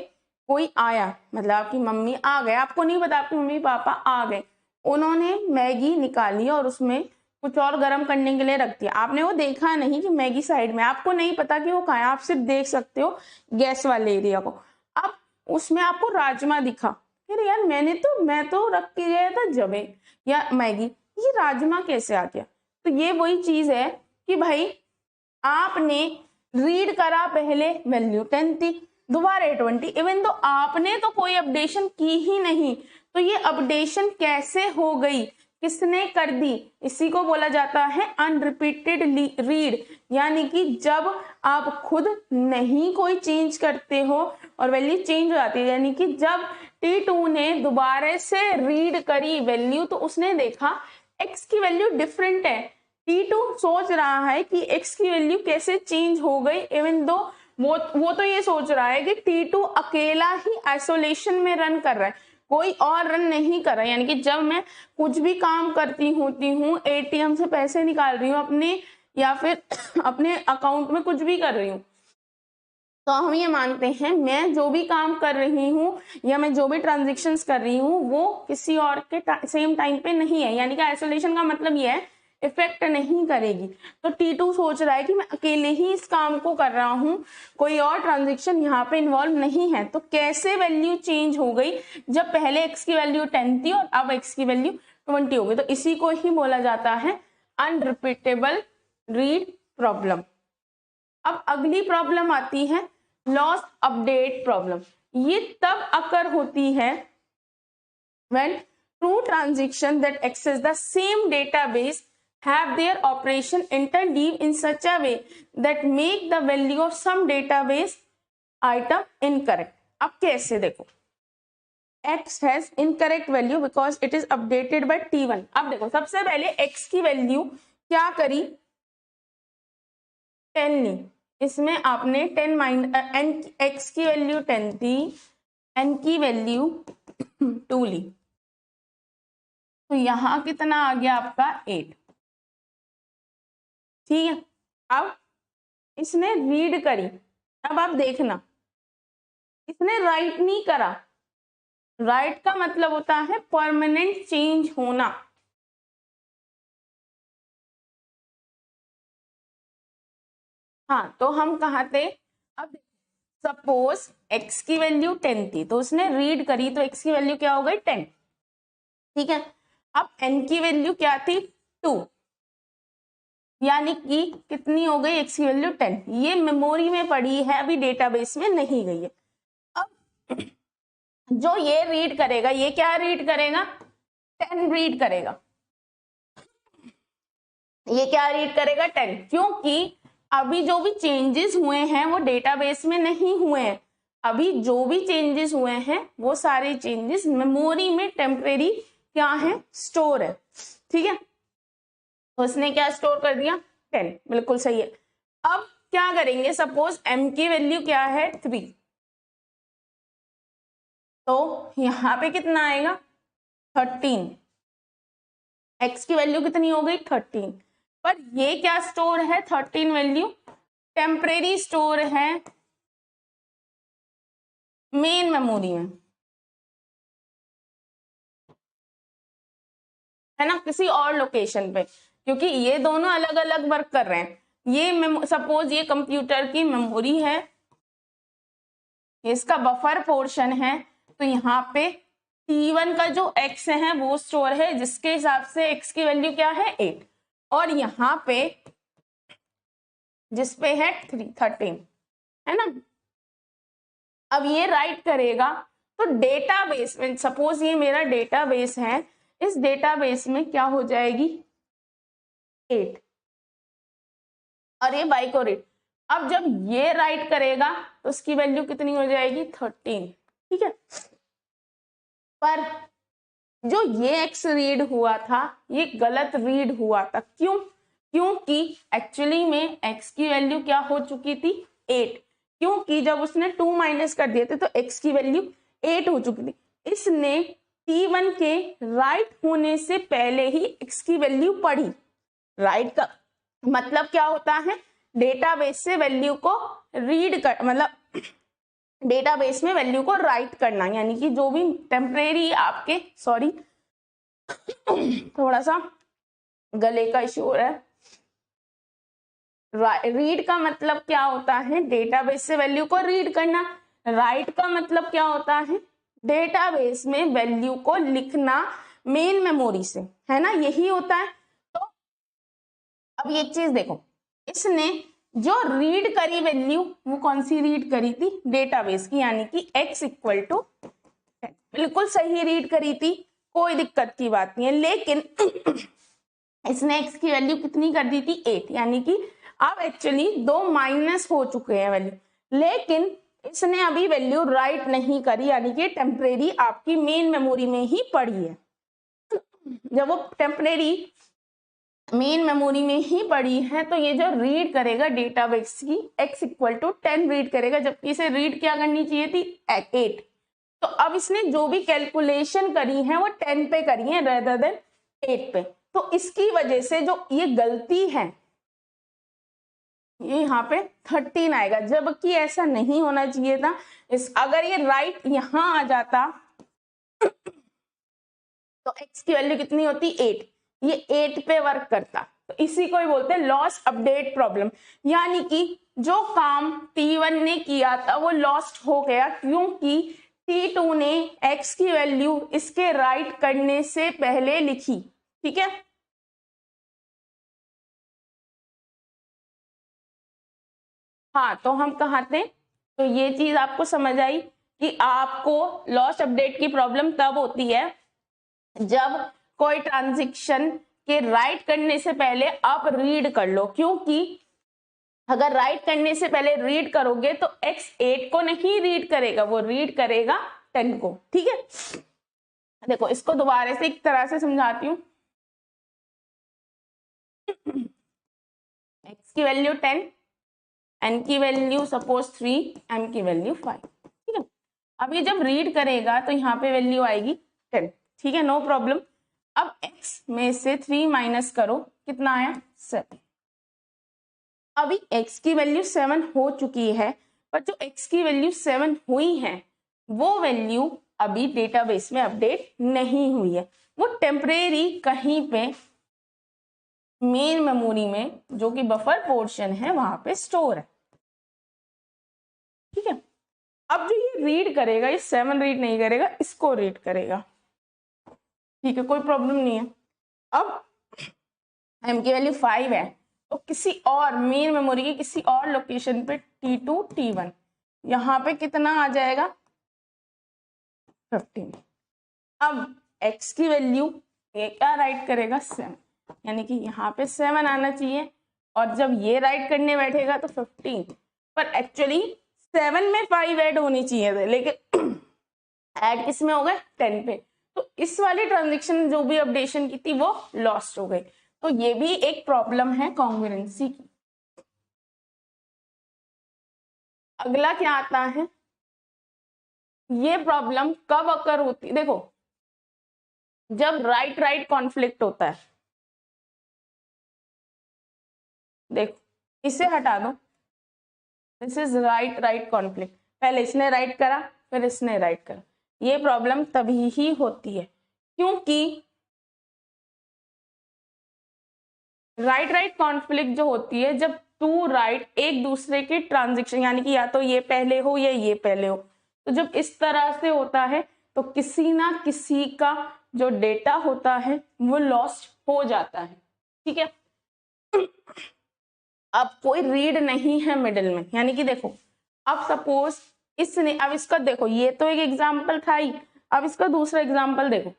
कोई आया, मतलब आपकी मम्मी आ गए, आपको नहीं पता आपकी मम्मी पापा आ गए, उन्होंने मैगी निकाली और उसमें कुछ और गर्म करने के लिए रख दिया, आपने वो देखा नहीं कि मैगी साइड में, आपको नहीं पता कि वो कहाँ है, आप सिर्फ देख सकते हो गैस वाले एरिया को। अब उसमें आपको राजमा दिखा, फिर यार मैं तो रख के गया था जबे या मैगी, ये राजमा कैसे आ गया? तो ये वही चीज है कि भाई आपने रीड करा, पहले वैल्यू 10 थी, दोबारा 20, इवन तो आपने तो कोई अपडेशन की ही नहीं, तो ये अपडेशन कैसे हो गई, किसने कर दी? इसी को बोला जाता है अनरिपीटेड रीड, यानी कि जब आप खुद नहीं कोई चेंज करते हो और वैल्यू चेंज हो जाती है, यानी कि जब T2 ने दोबारा से रीड करी वैल्यू तो उसने देखा x की वैल्यू डिफरेंट है, T2 सोच रहा है कि x की वैल्यू कैसे चेंज हो गई, इवन दो वो तो ये सोच रहा है कि T2 अकेला ही आइसोलेशन में रन कर रहा है, कोई और रन नहीं कर रहा है। यानी कि जब मैं कुछ भी काम करती होती हूँ, ATM से पैसे निकाल रही हूँ अपने या फिर अपने अकाउंट में कुछ भी कर रही हूँ, तो हम ये मानते हैं मैं जो भी काम कर रही हूँ या मैं जो भी ट्रांजेक्शन्स कर रही हूँ वो किसी और के सेम टाइम पे नहीं है, यानी कि आइसोलेशन का मतलब ये है इफेक्ट नहीं करेगी। तो T2 सोच रहा है कि मैं अकेले ही इस काम को कर रहा हूँ, कोई और ट्रांजेक्शन यहाँ पे इन्वॉल्व नहीं है। तो कैसे वैल्यू चेंज हो गई जब पहले x की वैल्यू 10 थी और अब x की वैल्यू 20 हो गई? तो इसी को ही बोला जाता है अनरिपीटेबल रीड प्रॉब्लम। अब अगली प्रॉब्लम आती है लॉस अपडेट प्रॉब्लम। ये तब अकर होती है when two transactions that access the same database have their operation interleave in such a way that make the value of some database item incorrect। अब कैसे देखो, x has incorrect value because it is updated by T1। अब देखो सबसे पहले x की value क्या करी, 10 ली, इसमें आपने 10 माइनस x की वैल्यू 10 थी, n की वैल्यू 2 ली, तो यहां कितना आ गया आपका 8। ठीक है, अब इसने रीड करी, अब आप देखना इसने राइट नहीं करा, राइट का मतलब होता है परमानेंट चेंज होना। हाँ, तो हम कहाँ थे, अब सपोज x की वैल्यू 10 थी तो उसने रीड करी, तो x की वैल्यू क्या हो गई 10। ठीक है, अब n की वैल्यू क्या थी 2, यानी कि कितनी हो गई x की वैल्यू 10। ये मेमोरी में पड़ी है, अभी डेटाबेस में नहीं गई है। अब जो ये रीड करेगा, ये क्या रीड करेगा, 10 रीड करेगा। ये क्या रीड करेगा 10, क्योंकि अभी जो भी चेंजेस हुए हैं वो डेटाबेस में नहीं हुए हैं, अभी जो भी चेंजेस हुए हैं वो सारे चेंजेस मेमोरी में टेम्परेरी क्या है, स्टोर है। ठीक है, तो उसने क्या स्टोर कर दिया 10, बिल्कुल सही है। अब क्या करेंगे, सपोज m की वैल्यू क्या है 3, तो यहाँ पे कितना आएगा 13, x की वैल्यू कितनी हो गई 13, पर ये क्या स्टोर है 13 वैल्यू टेम्परेरी स्टोर है मेन मेमोरी में, है ना, किसी और लोकेशन पे, क्योंकि ये दोनों अलग अलग वर्क कर रहे हैं। ये सपोज ये कंप्यूटर की मेमोरी है, इसका बफर पोर्शन है, तो यहाँ पे T1 का जो x है वो स्टोर है, जिसके हिसाब से x की वैल्यू क्या है 8, और यहाँ पे जिसपे है 13, है ना। अब ये राइट करेगा तो डेटाबेस में, सपोज ये मेरा डेटाबेस है, इस डेटाबेस में क्या हो जाएगी 8 और ये बाई को रीड। अब जब ये राइट करेगा तो उसकी वैल्यू कितनी हो जाएगी 13। ठीक है, पर जो ये x रीड हुआ था ये गलत रीड हुआ था, क्यों, क्योंकि एक्चुअली में x की वैल्यू क्या हो चुकी थी 8, क्योंकि जब उसने 2 माइनस कर दिए थे तो x की वैल्यू 8 हो चुकी थी। इसने T1 के राइट होने से पहले ही x की वैल्यू पढ़ी। राइट का मतलब क्या होता है, डेटाबेस से वैल्यू को रीड कर, मतलब डेटाबेस में वैल्यू को राइट करना, यानी कि जो भी टेम्परेरी आपके, सॉरी थोड़ा सा गले का इशू हो रहा है। रीड का मतलब क्या होता है, डेटाबेस से वैल्यू को रीड करना, राइट का मतलब क्या होता है, डेटाबेस में वैल्यू को लिखना मेन मेमोरी से, है ना, यही होता है। तो अब ये चीज देखो, इसने जो रीड करी वैल्यू वो कौन सी रीड करी थी, डेटाबेस की, यानी कि x इक्वल टू, बिल्कुल सही रीड करी थी, कोई दिक्कत की बात नहीं है। लेकिन इसने x की वैल्यू कितनी कर दी थी, 8, यानी कि अब एक्चुअली 2 माइनस हो चुके हैं वैल्यू, लेकिन इसने अभी वैल्यू राइट नहीं करी, यानी कि टेम्परेरी आपकी मेन मेमोरी में ही पड़ी है। जब वो टेम्परेरी मेन मेमोरी में ही पड़ी है तो ये जो रीड करेगा डेटाबेस की x इक्वल टू 10 रीड करेगा, जबकि इसे रीड क्या करनी चाहिए थी, 8। तो अब इसने जो भी कैलकुलेशन करी है वो 10 पे करी है रेदर देन 8 पे, तो इसकी वजह से जो ये गलती है ये यहाँ पे 13 आएगा, जबकि ऐसा नहीं होना चाहिए था। अगर ये राइट यहाँ आ जाता तो x की वैल्यू कितनी होती, 8, ये 8 पे वर्क करता। तो इसी को ही बोलते हैं लॉस्ट अपडेट प्रॉब्लम, यानी कि जो काम T1 ने किया था वो लॉस्ट हो गया, क्योंकि T2 ने x की वैल्यू इसके राइट करने से पहले लिखी। ठीक है, हाँ, तो हम कहाँ थे, तो ये चीज आपको समझ आई कि आपको लॉस्ट अपडेट की प्रॉब्लम तब होती है जब कोई ट्रांजैक्शन के राइट करने से पहले आप रीड कर लो, क्योंकि अगर राइट करने से पहले रीड करोगे तो x 8 को नहीं रीड करेगा, वो रीड करेगा 10 को। ठीक है, देखो इसको दोबारा से एक तरह से समझाती हूँ। x की वैल्यू 10, n की वैल्यू सपोज 3, m की वैल्यू 5। ठीक है, अब ये जब रीड करेगा तो यहाँ पे वैल्यू आएगी 10। ठीक है, नो प्रॉब्लम। अब x में से 3 माइनस करो, कितना आया, 7। अभी x की वैल्यू 7 हो चुकी है, पर जो x की वैल्यू 7 हुई है वो वैल्यू अभी डेटाबेस में अपडेट नहीं हुई है, वो टेम्परेरी कहीं पे मेन मेमोरी में जो कि बफर पोर्शन है वहां पे स्टोर है। ठीक है, अब जो ये रीड करेगा, ये 7 रीड नहीं करेगा, इसको रीड करेगा। ठीक है, कोई प्रॉब्लम नहीं है। अब m की वैल्यू 5 है, तो किसी और मेन मेमोरी की किसी और लोकेशन पे T2 T1, यहाँ पे कितना आ जाएगा, 15। अब x की वैल्यू ये क्या राइट करेगा, 7, यानी कि यहाँ पे 7 आना चाहिए, और जब ये राइट करने बैठेगा तो 15, पर एक्चुअली 7 में 5 ऐड होनी चाहिए थे, लेकिन ऐड किस में हो गए, 10 पे। तो इस वाली ट्रांजेक्शन जो भी अपडेशन की थी वो लॉस्ट हो गई। तो ये भी एक प्रॉब्लम है कॉन्ग्रुएंसी की। अगला क्या आता है, ये प्रॉब्लम कब अकर होती है, देखो जब राइट राइट कॉन्फ्लिक्ट होता है। देखो इसे हटा दो, this is right right conflict, पहले इसने राइट करा फिर इसने राइट करा, ये प्रॉब्लम तभी ही होती है क्योंकि राइट राइट कॉन्फ्लिक्ट जो होती है जब टू राइट एक दूसरे के ट्रांजेक्शन, यानी कि या तो ये पहले हो या ये पहले हो, तो जब इस तरह से होता है तो किसी ना किसी का जो डेटा होता है वो लॉस्ट हो जाता है। ठीक है, अब कोई रीड नहीं है मिडिल में, यानी कि देखो अब सपोज इसने, अब इसका देखो ये तो एक एग्जाम्पल था ही, अब इसका दूसरा एग्जाम्पल देखो,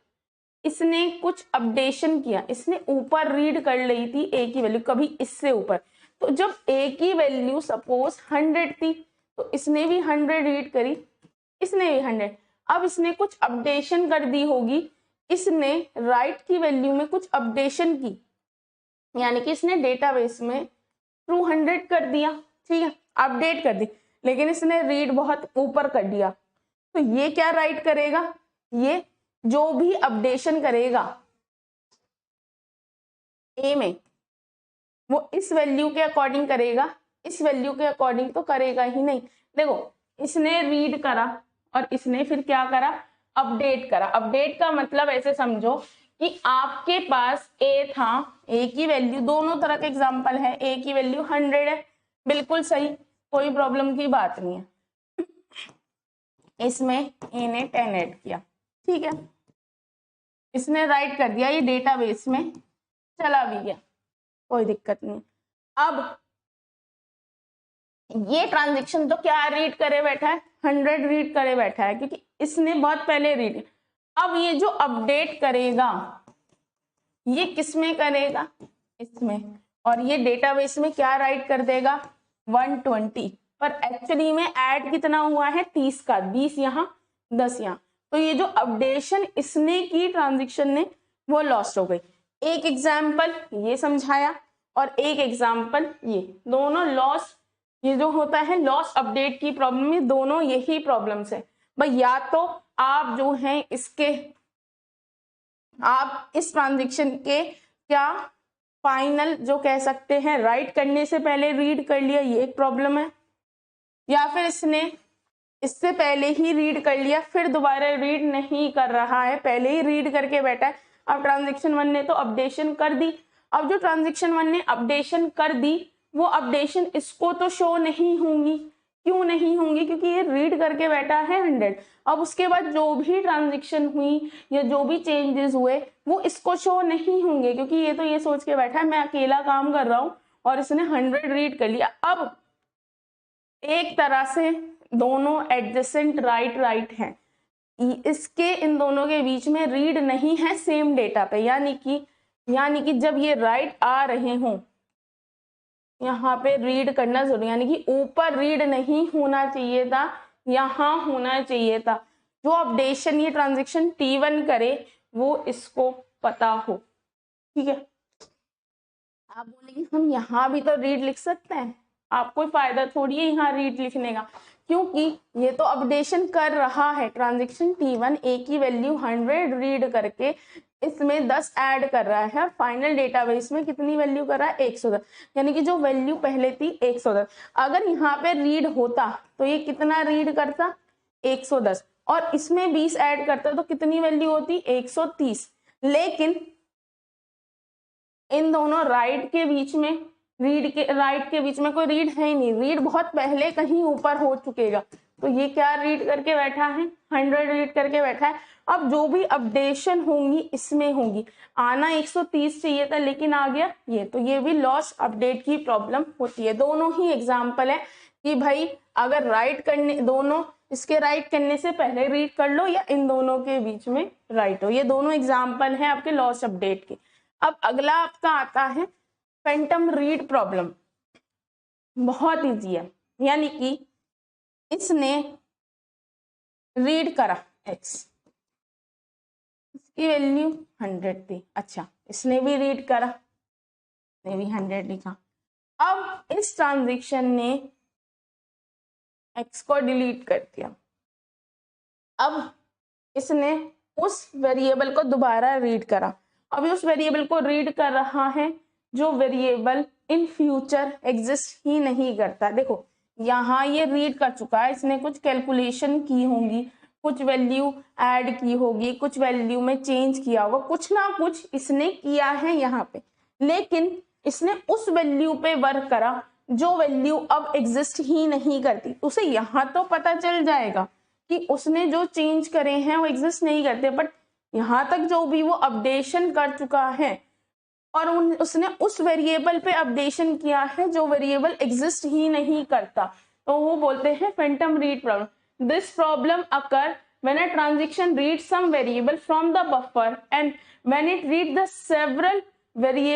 इसने कुछ अपडेशन किया, इसने ऊपर रीड कर ली थी ए की वैल्यू, कभी इससे ऊपर, तो जब ए की वैल्यू सपोज 100 थी तो इसने भी 100 रीड करी, इसने भी 100। अब इसने कुछ अपडेशन कर दी होगी, इसने राइट की वैल्यू में कुछ अपडेशन की, यानी कि इसने डेटाबेस में 200 कर दिया, ठीक है, अपडेट कर दी, लेकिन इसने रीड बहुत ऊपर कर दिया, तो ये क्या राइट करेगा, ये जो भी अपडेशन करेगा ए में वो इस वैल्यू के अकॉर्डिंग करेगा, इस वैल्यू के अकॉर्डिंग तो करेगा ही नहीं। देखो इसने रीड करा और इसने फिर क्या करा, अपडेट करा। अपडेट का मतलब ऐसे समझो कि आपके पास ए था, ए की वैल्यू, दोनों तरह के एग्जांपल है, ए की वैल्यू 100 है, बिल्कुल सही, कोई प्रॉब्लम की बात नहीं है। इसमें ए ने 10 ऐड किया, ठीक है, इसने राइट कर दिया, ये डेटाबेस में चला भी गया, कोई दिक्कत नहीं। अब ये ट्रांजेक्शन तो क्या रीड करे बैठा है, 100 रीड करे बैठा है, क्योंकि इसने बहुत पहले रीड। अब ये जो अपडेट करेगा ये किस में करेगा, इसमें, और ये डेटाबेस में क्या राइट कर देगा 120, पर एक्चुअली में ऐड कितना हुआ है 30 का, 20 यहाँ 10 यहाँ, तो ये जो अपडेशन इसने की ट्रांजेक्शन ने वो लॉस्ट हो गई। एक एग्जाम्पल ये समझाया और एक एग्जाम्पल ये, दोनों लॉस, ये जो होता है लॉस अपडेट की प्रॉब्लम में दोनों यही प्रॉब्लम्स है भाई। या तो आप जो है इसके, आप इस ट्रांजेक्शन के क्या फाइनल जो कह सकते हैं राइट करने से पहले रीड कर लिया, ये एक प्रॉब्लम है, या फिर इसने इससे पहले ही रीड कर लिया फिर दोबारा रीड नहीं कर रहा है, पहले ही रीड करके बैठा है। अब ट्रांजेक्शन 1 ने तो अपडेशन कर दी, अब जो ट्रांजेक्शन 1 ने अपडेशन कर दी वो अपडेशन इसको तो शो नहीं होंगी, क्यों नहीं होंगी, क्योंकि ये रीड करके बैठा है 100। अब उसके बाद जो भी ट्रांजेक्शन हुई या जो भी चेंजेस हुए वो इसको शो नहीं होंगे, क्योंकि ये तो ये सोच के बैठा है मैं अकेला काम कर रहा हूँ और इसने 100 रीड कर लिया। अब एक तरह से दोनों एडजेसेंट राइट हैं, इसके इन दोनों के बीच में रीड नहीं है सेम डेटा पे, यानी कि जब ये राइट आ रहे हों यहाँ पे रीड करना जरूरी, यानी कि ऊपर रीड नहीं होना चाहिए था, यहाँ होना चाहिए था। जो अपडेशन ये ट्रांजेक्शन T1 करे वो इसको पता हो, ठीक है। आप बोलेंगे हम यहाँ भी तो रीड लिख सकते हैं, आपको फायदा थोड़ी है यहाँ रीड लिखने का, क्योंकि ये तो अपडेशन कर रहा है ट्रांजेक्शन T1 ए की वैल्यू 100 रीड करके इसमें 10 ऐड कर रहा है, फाइनल डेटाबेस में कितनी वैल्यू कर रहा है 110, यानी कि जो वैल्यू पहले थी 110, अगर यहाँ पे रीड होता तो ये कितना रीड करता 110, और इसमें 20 ऐड करता तो कितनी वैल्यू होती 130। लेकिन इन दोनों राइट के बीच में राइट के बीच में कोई रीड है ही नहीं, रीड बहुत पहले कहीं ऊपर हो चुकेगा, तो ये क्या रीड करके बैठा है 100 रीड करके बैठा है। अब जो भी अपडेशन होंगी इसमें होंगी, आना 130 चाहिए था लेकिन आ गया ये, तो ये भी लॉस अपडेट की प्रॉब्लम होती है। दोनों ही एग्जाम्पल है कि भाई अगर राइट करने, दोनों इसके राइट करने से पहले रीड कर लो या इन दोनों के बीच में राइट हो, ये दोनों एग्जाम्पल है आपके लॉस अपडेट के। अब अगला आपका आता है फैंटम रीड प्रॉब्लम, बहुत इजी है, यानी कि इसने रीड करा x, इसकी वैल्यू 100 थी, अच्छा इसने भी रीड करा, इसने भी 100 लिखा। अब इस ट्रांजेक्शन ने x को डिलीट कर दिया, अब इसने उस वेरिएबल को दोबारा रीड करा, अभी उस वेरिएबल को रीड कर रहा है जो वेरिएबल इन फ्यूचर एग्जिस्ट ही नहीं करता। देखो यहाँ ये रीड कर चुका है, इसने कुछ कैलकुलेशन की होंगी, कुछ वैल्यू ऐड की होगी, कुछ वैल्यू में चेंज किया होगा, कुछ ना कुछ इसने किया है यहाँ पे, लेकिन इसने उस वैल्यू पे वर्क करा जो वैल्यू अब एग्जिस्ट ही नहीं करती। उसे यहाँ तो पता चल जाएगा कि उसने जो चेंज करे हैं वो एग्जिस्ट नहीं करते, बट यहाँ तक जो भी वो अपडेशन कर चुका है और उसने उस वेरिएबल पे अपडेशन किया है जो वेरिएबल एग्जिस्ट ही नहीं करता, तो वो बोलते हैं Phantom read problem. This problem occur when a transaction reads some variable from the buffer and when it reads the several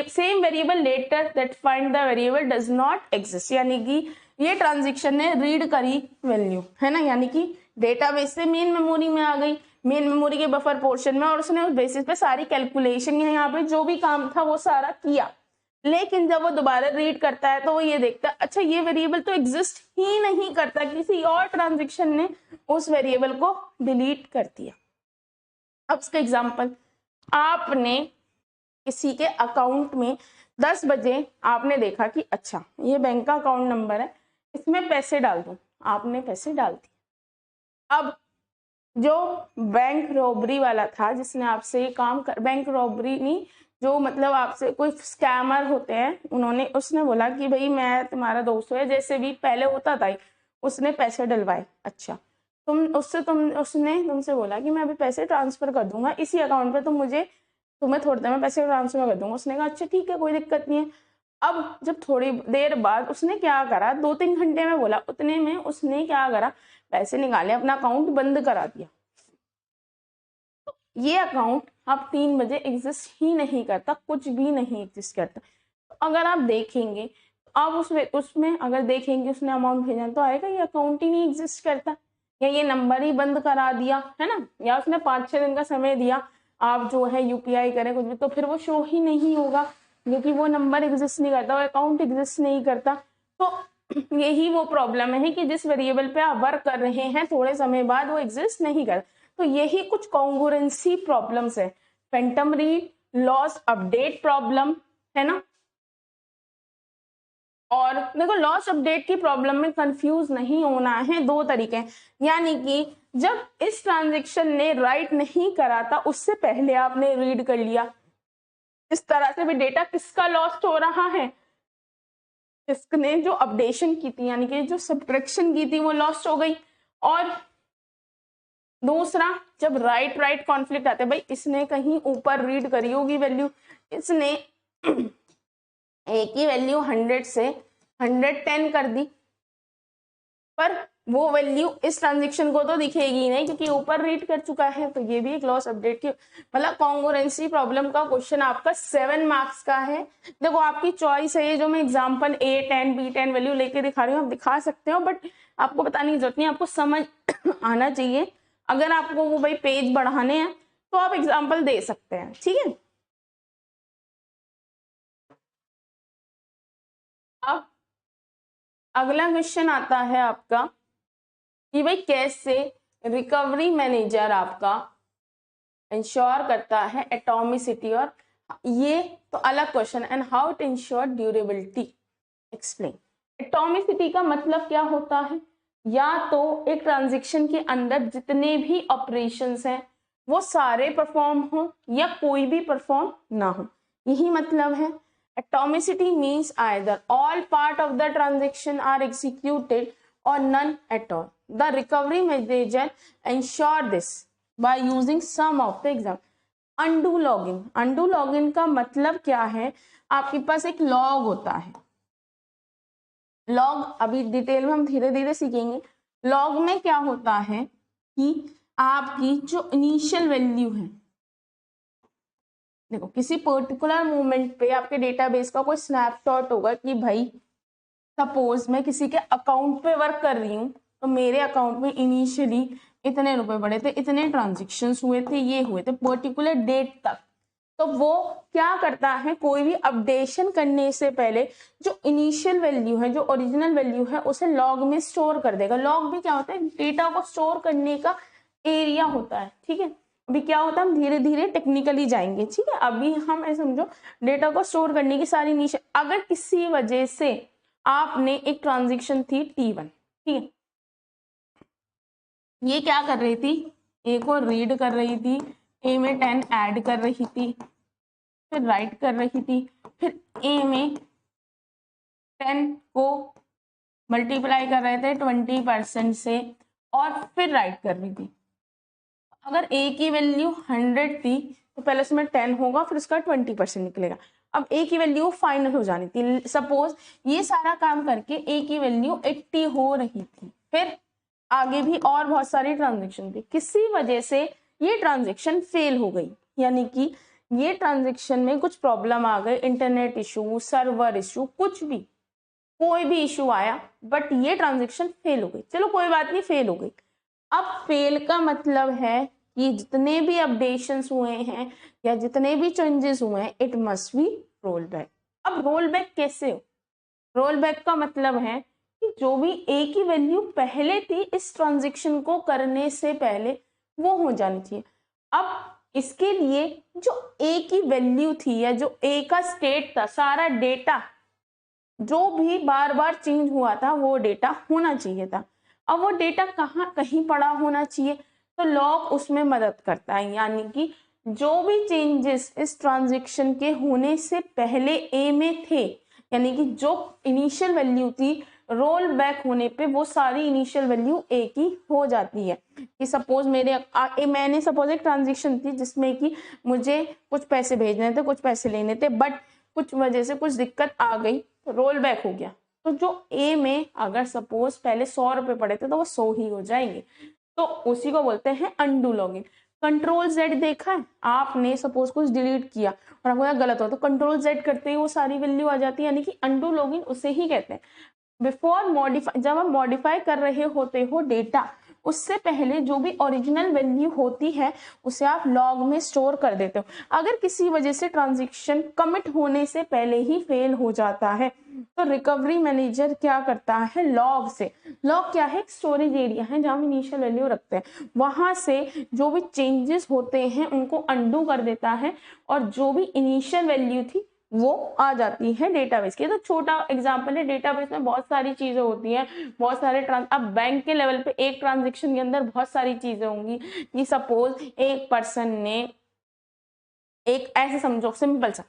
same variable later that find the variable does not exist, यानी कि ये transaction ने read करी value है ना, यानी कि database से मेन मेमोरी में आ गई, मेन मेमोरी के बफर पोर्शन में, और उसने उस बेसिस पे सारी कैलकुलेशन यहाँ पे जो भी काम था वो सारा किया, लेकिन जब वो दोबारा रीड करता है तो वो ये देखता है अच्छा ये वेरिएबल तो एग्जिस्ट ही नहीं करता, किसी और ट्रांजेक्शन ने उस वेरिएबल को डिलीट कर दिया। अब इसका एग्जांपल, आपने किसी के अकाउंट में 10 बजे आपने देखा कि अच्छा ये बैंक का अकाउंट नंबर है, इसमें पैसे डाल दूं, आपने पैसे डाल दिए। अब जो बैंक रॉबरी वाला था जिसने आपसे ये काम कर, बैंक रॉबरी नहीं, जो मतलब आपसे कोई स्कैमर होते हैं, उसने बोला कि भाई मैं तुम्हारा दोस्त है, जैसे भी पहले होता था, उसने पैसे डलवाए। अच्छा उसने तुमसे बोला कि मैं अभी पैसे ट्रांसफर कर दूंगा इसी अकाउंट पे, तुम्हें थोड़ी देर में पैसे ट्रांसफर कर दूंगा। उसने कहा अच्छा ठीक है, कोई दिक्कत नहीं है। अब जब थोड़ी देर बाद उसने क्या करा, 2-3 घंटे में बोला, उतने में उसने क्या करा, पैसे निकाले, अपना अकाउंट बंद करा दिया। तो ये अकाउंट अब 3 बजे एग्जिस्ट ही नहीं करता, कुछ भी नहीं एग्जिस्ट करता। तो अगर आप देखेंगे, अब उसमें अगर देखेंगे उसने अमाउंट भेजा तो आएगा ये अकाउंट ही नहीं एग्जिस्ट करता, या ये नंबर ही बंद करा दिया है ना, या उसने 5-6 दिन का समय दिया आप जो है यूपीआई करें कुछ भी, तो फिर वो शो ही नहीं होगा क्योंकि वो नंबर एग्जिस्ट नहीं करता, वो अकाउंट एग्जिस्ट नहीं करता। तो यही वो प्रॉब्लम है कि जिस वेरिएबल पे आप वर्क कर रहे हैं थोड़े समय बाद वो एग्जिस्ट नहीं करता। तो यही कुछ कॉन्ग्रुएंसी प्रॉब्लम्स है, Phantom read, loss update problem, है ना। और देखो लॉस अपडेट की प्रॉब्लम में कंफ्यूज नहीं होना है, 2 तरीके, यानी कि जब इस ट्रांजेक्शन ने राइट नहीं करा था उससे पहले आपने रीड कर लिया, इस तरह से भी डेटा किसका लॉस्ट हो रहा है, इसने जो अपडेशन की थी यानी कि जो सब्ट्रैक्शन की थी वो लॉस्ट हो गई। और दूसरा जब राइट कॉन्फ्लिक्ट आते हैं, भाई इसने कहीं ऊपर रीड करी होगी वैल्यू, इसने एक ही वैल्यू 100 से 110 कर दी, पर वो वैल्यू इस ट्रांजेक्शन को तो दिखेगी नहीं क्योंकि ऊपर रीड कर चुका है। तो ये भी एक लॉस अपडेट की मतलब कॉन्ग्रुएंसी प्रॉब्लम का क्वेश्चन आपका 7 मार्क्स का है। देखो आपकी चॉइस है, ये जो मैं एग्जांपल A10 B10 वैल्यू लेके दिखा रही हूँ आप दिखा सकते हो, बट आपको बताने की जरूरत नहीं, आपको समझ आना चाहिए। अगर आपको वो भाई पेज बढ़ाने हैं तो आप एग्जाम्पल दे सकते हैं, ठीक है। अब अगला क्वेश्चन आता है आपका कि भाई कैसे रिकवरी मैनेजर आपका इंश्योर करता है एटॉमिसिटी, और ये तो अलग question, and how to ensure durability, explain. Atomicity का मतलब क्या होता है, या तो एक ट्रांजेक्शन के अंदर जितने भी ऑपरेशंस हैं वो सारे परफॉर्म हो या कोई भी परफॉर्म ना हो, यही मतलब है। Atomicity means either all part of the transaction are executed or none at all. The recovery manager ensure this by using some of the example. Undo login. Undo login का मतलब क्या है, आपके पास एक लॉग होता है, लॉग अभी detail में हम धीरे धीरे सीखेंगे। लॉग में क्या होता है कि आपकी जो इनिशियल वैल्यू है, देखो किसी पर्टिकुलर मोमेंट पे आपके डेटाबेस का कोई स्नैपशॉट होगा कि भाई सपोज मैं किसी के अकाउंट पे वर्क कर रही हूँ, तो मेरे अकाउंट में इनिशियली इतने रुपए पड़े थे, इतने ट्रांजेक्शन्स हुए थे, ये हुए थे पर्टिकुलर डेट तक। तो वो क्या करता है, कोई भी अपडेशन करने से पहले जो इनिशियल वैल्यू है, जो ओरिजिनल वैल्यू है, उसे लॉग में स्टोर कर देगा। लॉग भी क्या होता है, डेटा को स्टोर करने का एरिया होता है, ठीक है। अभी क्या होता है हम धीरे धीरे टेक्निकली जाएंगे, ठीक है। अभी हम ऐसे समझो डेटा को स्टोर करने की सारी इनिशियल, अगर किसी वजह से आपने एक ट्रांजेक्शन थी T1, ठीक है, ये क्या कर रही थी, ए को रीड कर रही थी, ए में 10 ऐड कर रही थी, फिर राइट कर रही थी, फिर ए में 10 को मल्टीप्लाई कर रहे थे 20% से और फिर राइट कर रही थी। अगर ए की वैल्यू 100 थी तो पहले उसमें 10 होगा, फिर उसका 20% निकलेगा। अब ए की वैल्यू फाइनल हो जानी थी, सपोज ये सारा काम करके ए की वैल्यू 80 हो रही थी, फिर आगे भी और बहुत सारी ट्रांजेक्शन थी, किसी वजह से ये ट्रांजेक्शन फेल हो गई, यानी कि ये ट्रांजेक्शन में कुछ प्रॉब्लम आ गई, इंटरनेट इशू, सर्वर इशू, कुछ भी कोई भी इशू आया, बट ये ट्रांजेक्शन फेल हो गई। चलो कोई बात नहीं, फेल हो गई। अब फेल का मतलब है कि जितने भी अपडेशंस हुए हैं या जितने भी चेंजेस हुए हैं, it must be roll back. अब रोल बैक कैसे हो, रोल बैक का मतलब है कि जो भी ए की वैल्यू पहले थी इस ट्रांजेक्शन को करने से पहले वो हो जानी चाहिए। अब इसके लिए जो ए की वैल्यू थी या जो ए का स्टेट था, सारा डेटा जो भी बार बार चेंज हुआ था वो डेटा होना चाहिए था। अब वो डेटा कहीं पड़ा होना चाहिए, तो लॉग उसमें मदद करता है, यानी कि जो भी चेंजेस इस ट्रांजेक्शन के होने से पहले ए में थे, यानी कि जो इनिशियल वैल्यू थी रोल बैक होने पे वो सारी इनिशियल वैल्यू एक ही हो जाती है। कि सपोज मैंने सपोज एक ट्रांजेक्शन थी जिसमें कि मुझे कुछ पैसे भेजने थे, कुछ पैसे लेने थे, बट कुछ वजह से कुछ दिक्कत आ गई तो रोल बैक हो गया। तो जो ए में अगर सपोज पहले 100 रुपए पड़े थे तो वो 100 ही हो जाएंगे, तो उसी को बोलते हैं अनडू लॉगिन। कंट्रोल जेड देखा है आपने, सपोज कुछ डिलीट किया और आपको गलत हो तो कंट्रोल जेड करते ही वो सारी वैल्यू आ जाती है, यानी कि अनडू लॉगिन उसे ही कहते हैं। बिफोर मॉडिफाई, जब आप मॉडिफाई कर रहे होते हो डेटा, उससे पहले जो भी ओरिजिनल वैल्यू होती है उसे आप लॉग में स्टोर कर देते हो। अगर किसी वजह से ट्रांजैक्शन कमिट होने से पहले ही फेल हो जाता है तो रिकवरी मैनेजर क्या करता है, लॉग से, लॉग क्या है, स्टोरेज एरिया है जहां इनिशियल वैल्यू रखते हैं, वहां से जो भी चेंजेस होते हैं उनको अंडू कर देता है और जो भी इनिशियल वैल्यू थी वो आ जाती है डेटाबेस के। तो छोटा एग्जांपल है, डेटाबेस में बहुत सारी चीजें होती हैं, बहुत सारे अब बैंक के लेवल पे एक ट्रांजेक्शन के अंदर बहुत सारी चीजें होंगी कि सपोज एक पर्सन ने, एक ऐसे समझो सिंपल सा,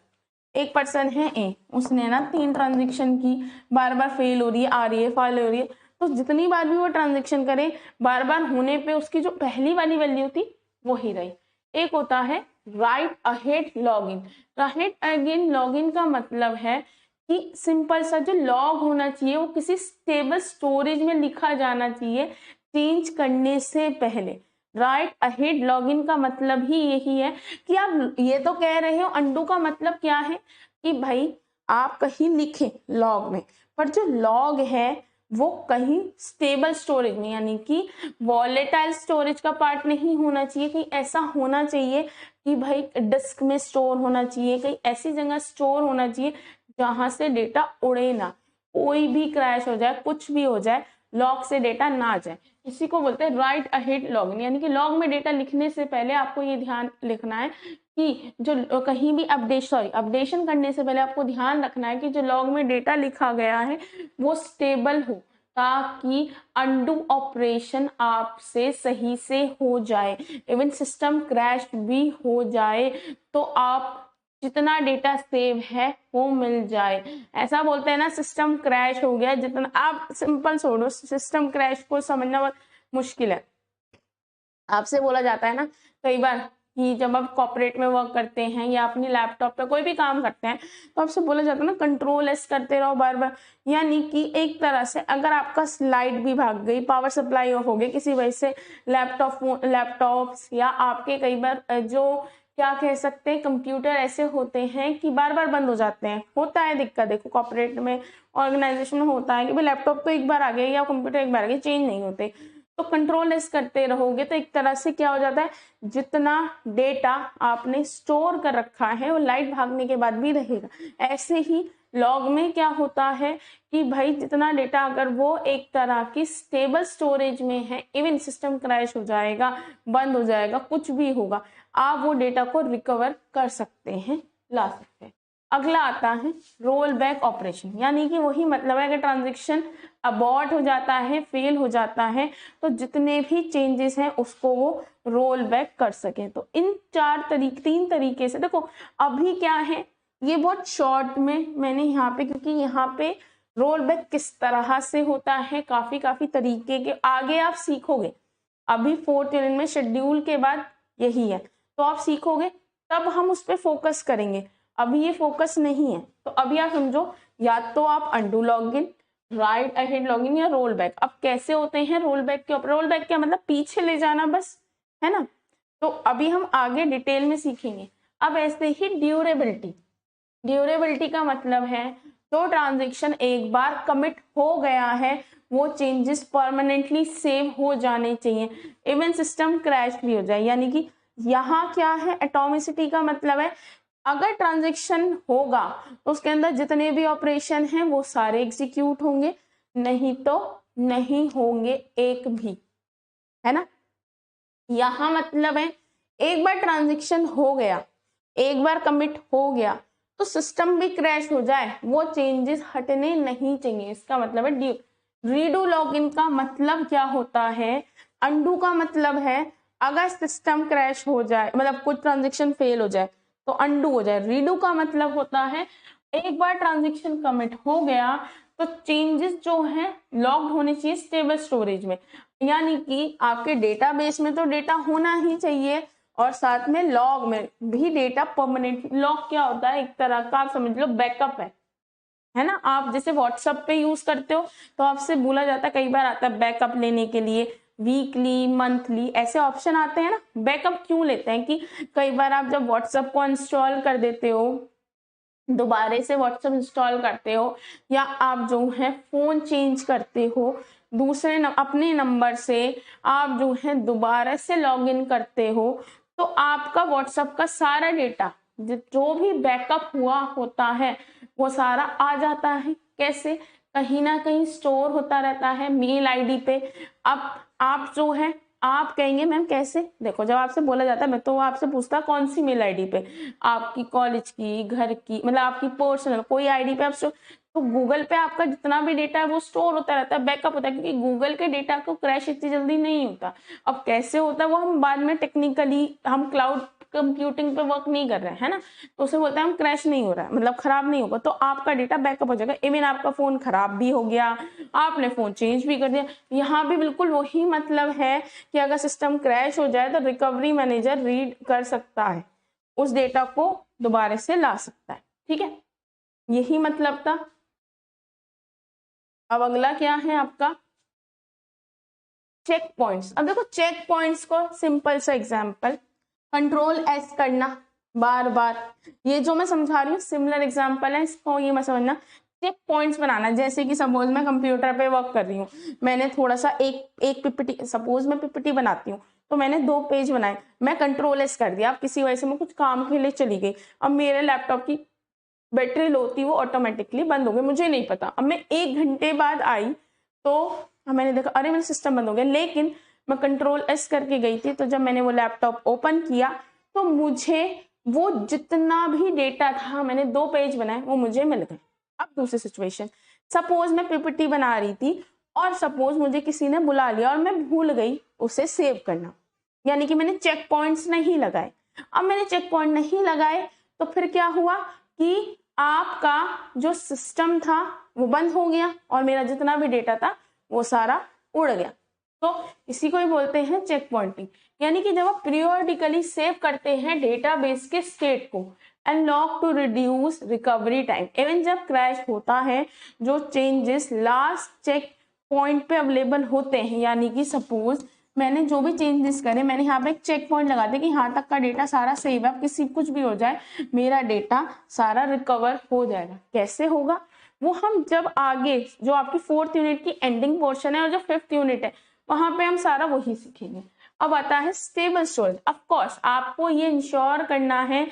एक पर्सन है ए, उसने ना 3 ट्रांजेक्शन की, बार बार फेल हो रही है, आ रही है, फेल हो रही है, तो जितनी बार भी वो ट्रांजेक्शन करे बार बार होने पे उसकी जो पहली वाली वैल्यू थी वो ही रही। एक होता है right ahead login. Right again login का मतलब है कि सिंपल सा जो लॉग होना चाहिए वो किसी स्टेबल स्टोरेज में लिखा जाना चाहिए चेंज करने से पहले। राइट अहेड लॉगिन का मतलब ही यही है कि आप ये तो कह रहे हो, अंडू का मतलब क्या है कि भाई आप कहीं लिखे लॉग में, पर जो लॉग है वो कहीं स्टेबल स्टोरेज में, यानी कि वॉलेटाइल स्टोरेज का पार्ट नहीं होना चाहिए, कहीं ऐसा होना चाहिए कि भाई डिस्क में स्टोर होना चाहिए, कहीं ऐसी जगह स्टोर होना चाहिए जहां से डेटा उड़े ना, कोई भी क्रैश हो जाए, कुछ भी हो जाए, लॉग से डेटा ना जाए। इसी को बोलते हैं राइट अहेड लॉगिन, यानी कि लॉग में डेटा लिखने से पहले आपको ये ध्यान लिखना है कि जो कहीं भी अपडेशन करने से पहले आपको ध्यान रखना है कि जो लॉग में डेटा लिखा गया है वो स्टेबल हो, ताकि अंडू ऑपरेशन आपसे सही से हो जाए। इवन सिस्टम क्रैश भी हो जाए तो आप जितना डेटा सेव है वो मिल जाए। ऐसा बोलते हैं ना सिस्टम क्रैश हो गया, जितना आप सिंपल छोड़ो, सिस्टम क्रैश को समझना बहुत मुश्किल है। आपसे बोला जाता है ना कई बार कि जब आप कॉर्पोरेट में वर्क करते हैं या अपनी लैपटॉप पे कोई भी काम करते हैं तो आपसे बोला जाता है ना कंट्रोल एस करते रहो बार बार, यानी कि एक तरह से अगर आपका स्लाइड भी भाग गई, पावर सप्लाई ऑफ हो गई किसी वजह से, लैपटॉप्स या आपके कई बार जो क्या कह सकते हैं कंप्यूटर ऐसे होते हैं कि बार बार बंद हो जाते हैं, होता है दिक्कत। देखो कॉर्पोरेट में, ऑर्गेनाइजेशन में होता है कि भाई लैपटॉप तो एक बार आ गया या कंप्यूटर एक बार आ गया, चेंज नहीं होते, तो कंट्रोल एस करते रहोगे तो एक तरह से क्या हो जाता है, जितना डेटा आपने स्टोर कर रखा है वो लाइट भागने के बाद भी रहेगा। ऐसे ही लॉग में क्या होता है कि भाई जितना डेटा अगर वो एक तरह की स्टेबल स्टोरेज में है, इवन सिस्टम क्रैश हो जाएगा, बंद हो जाएगा, कुछ भी होगा, आप वो डेटा को रिकवर कर सकते हैं, ला सकते हैं। अगला आता है रोल बैक ऑपरेशन, यानी कि वही मतलब है कि ट्रांजेक्शन अबॉर्ट हो जाता है, फेल हो जाता है, तो जितने भी चेंजेस हैं उसको वो रोल बैक कर सके। तो इन 3 तरीके से देखो, अभी क्या है ये बहुत शॉर्ट में मैंने यहाँ पे, क्योंकि यहाँ पे रोल बैक किस तरह से होता है काफी तरीके के आगे आप सीखोगे। अभी 4th यूनिट में शेड्यूल के बाद यही है, तो आप सीखोगे तब हम उस पर फोकस करेंगे, अभी ये फोकस नहीं है। तो अभी आप समझो, या तो आप undo login, right ahead login या रोल बैक। अब कैसे होते हैं रोल बैक के ऊपर, रोल बैक क्या मतलब पीछे ले जाना बस, है ना, तो अभी हम आगे डिटेल में सीखेंगे। अब ऐसे ही ड्यूरेबिलिटी, ड्यूरेबिलिटी का मतलब है जो ट्रांजेक्शन एक बार कमिट हो गया है वो चेंजेस परमानेंटली सेव हो जाने चाहिए, इवन सिस्टम क्रैश भी हो जाए। यानी कि यहाँ क्या है, एटॉमिसिटी का मतलब है अगर ट्रांजेक्शन होगा तो उसके अंदर जितने भी ऑपरेशन हैं वो सारे एग्जीक्यूट होंगे, नहीं तो नहीं होंगे एक भी, है ना। यहाँ मतलब है एक बार ट्रांजेक्शन हो गया, एक बार कमिट हो गया तो सिस्टम भी क्रैश हो जाए, वो चेंजेस हटने नहीं चाहिए, इसका मतलब है ड्यू। रीडू लॉगिन का मतलब क्या होता है, अंडू का मतलब है अगर सिस्टम क्रैश हो जाए, मतलब कुछ ट्रांजेक्शन फेल हो जाए तो अंडू हो जाए। रीडू का मतलब होता है एक बार ट्रांजेक्शन कमिट हो गया तो चेंजेस जो है लॉग्ड होने चाहिए स्टेबल स्टोरेज में, यानी कि आपके डेटाबेस में तो डेटा होना ही चाहिए और साथ में लॉग में भी डेटा परमानेंट। लॉग क्या होता है, एक तरह का आप समझ लो बैकअप है ना। आप जैसे व्हाट्सएप पे यूज करते हो तो आपसे बोला जाता है, कई बार आता है बैकअप लेने के लिए, वीकली मंथली ऐसे ऑप्शन आते हैं ना। बैकअप क्यों लेते हैं कि कई बार आप जब व्हाट्सएप को इंस्टॉल कर देते हो, दोबारा से व्हाट्सएप इंस्टॉल करते हो, या आप जो है फोन चेंज करते हो दूसरे अपने नंबर से, आप जो है दोबारा से लॉगिन करते हो, तो आपका व्हाट्सएप का सारा डेटा जो भी बैकअप हुआ होता है वो सारा आ जाता है। कैसे, कहीं ना कहीं स्टोर होता रहता है मेल आईडी पे। अब आप जो है आप कहेंगे मैम कैसे, देखो जब आपसे बोला जाता है मैं तो आपसे पूछता कौन सी मेल आईडी पे, आपकी कॉलेज की, घर की, मतलब आपकी पर्सनल कोई आईडी पे आप तो गूगल पे आपका जितना भी डेटा है वो स्टोर होता रहता है, बैकअप होता है, क्योंकि गूगल के डेटा को क्रैश इतनी जल्दी नहीं होता। अब कैसे होता है वो हम बाद में टेक्निकली, हम क्लाउड कंप्यूटिंग पे वर्क नहीं कर रहे हैं, है ना, तो उसे बोलते हैं हम क्रैश नहीं हो रहा है, मतलब खराब नहीं होगा, तो आपका डेटा बैकअप हो जाएगा। इवन आपका फोन खराब भी हो गया, आपने फोन चेंज भी कर दिया, यहाँ भी बिल्कुल वही मतलब है कि अगर सिस्टम क्रैश हो जाए तो रिकवरी मैनेजर रीड कर सकता है, उस डेटा को दोबारा से ला सकता है। ठीक है, यही मतलब था। अब अगला क्या है आपका चेक पॉइंट्स। अब देखो चेक पॉइंट्स को सिंपल सा एग्जांपल, कंट्रोल एस करना बार बार, ये जो मैं समझा रही हूँ सिमिलर एग्जांपल है, इसको ये मैं समझना। चेक पॉइंट्स बनाना, जैसे कि सपोज मैं कंप्यूटर पे वर्क कर रही हूँ, मैंने थोड़ा सा एक पीपीटी, सपोज मैं पीपीटी बनाती हूँ तो मैंने 2 पेज बनाए, मैं कंट्रोल एस कर दिया, अब किसी वजह से मैं कुछ काम के लिए चली गई, अब मेरे लैपटॉप की बैटरी लो थी वो ऑटोमेटिकली बंद हो गई, मुझे नहीं पता। अब मैं 1 घंटे बाद आई तो मैंने देखा अरे मेरा सिस्टम बंद हो गया, लेकिन मैं कंट्रोल एस करके गई थी, तो जब मैंने वो लैपटॉप ओपन किया तो मुझे वो जितना भी डेटा था, मैंने 2 पेज बनाए, वो मुझे मिल गए। अब दूसरी सिचुएशन, सपोज मैं पीपीटी बना रही थी और सपोज मुझे किसी ने बुला लिया और मैं भूल गई उसे सेव करना, यानी कि मैंने चेक पॉइंट्स नहीं लगाए। अब मैंने चेक पॉइंट नहीं लगाए तो फिर क्या हुआ कि आपका जो सिस्टम था वो बंद हो गया और मेरा जितना भी डेटा था वो सारा उड़ गया। तो इसी को ही बोलते हैं चेक पॉइंटिंग, यानी कि जब आप पीरियोडिकली सेव करते हैं डेटाबेस के स्टेट को and log to reduce recovery time. Even जब क्रैश होता है, जो चेंजेस लास्ट चेक पॉइंट पे अवेलेबल होते हैं, यानी कि सपोज मैंने जो भी चेंजेस करे, मैंने यहाँ पे एक चेक पॉइंट लगा दिया कि यहाँ तक का डेटा सारा सेव है, किसी कुछ भी हो जाए मेरा डेटा सारा रिकवर हो जाएगा। कैसे होगा वो हम जब आगे जो आपकी 4th यूनिट की एंडिंग पोर्शन है और जो 5th यूनिट है वहां पे हम सारा वही सीखेंगे। अब आता है स्टेबल स्टोरेज। ऑफ कोर्स आपको ये इंश्योर करना है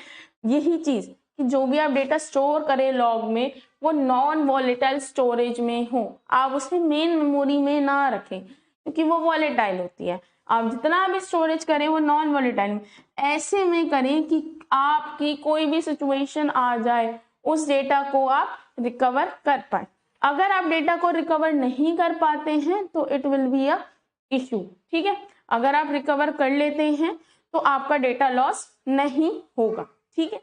यही चीज कि जो भी आप डेटा स्टोर करें लॉग में वो नॉन वॉलेटाइल स्टोरेज में हो, आप उसे मेन मेमोरी में ना रखें क्योंकि वो वॉलेटाइल होती है। आप जितना भी स्टोरेज करें वो नॉन वॉलेटाइल ऐसे में करें कि आपकी कोई भी सिचुएशन आ जाए उस डेटा को आप रिकवर कर पाए। अगर आप डेटा को रिकवर नहीं कर पाते हैं तो it will be a issue. ठीक है, अगर आप रिकवर कर लेते हैं तो आपका डेटा लॉस नहीं होगा। ठीक है,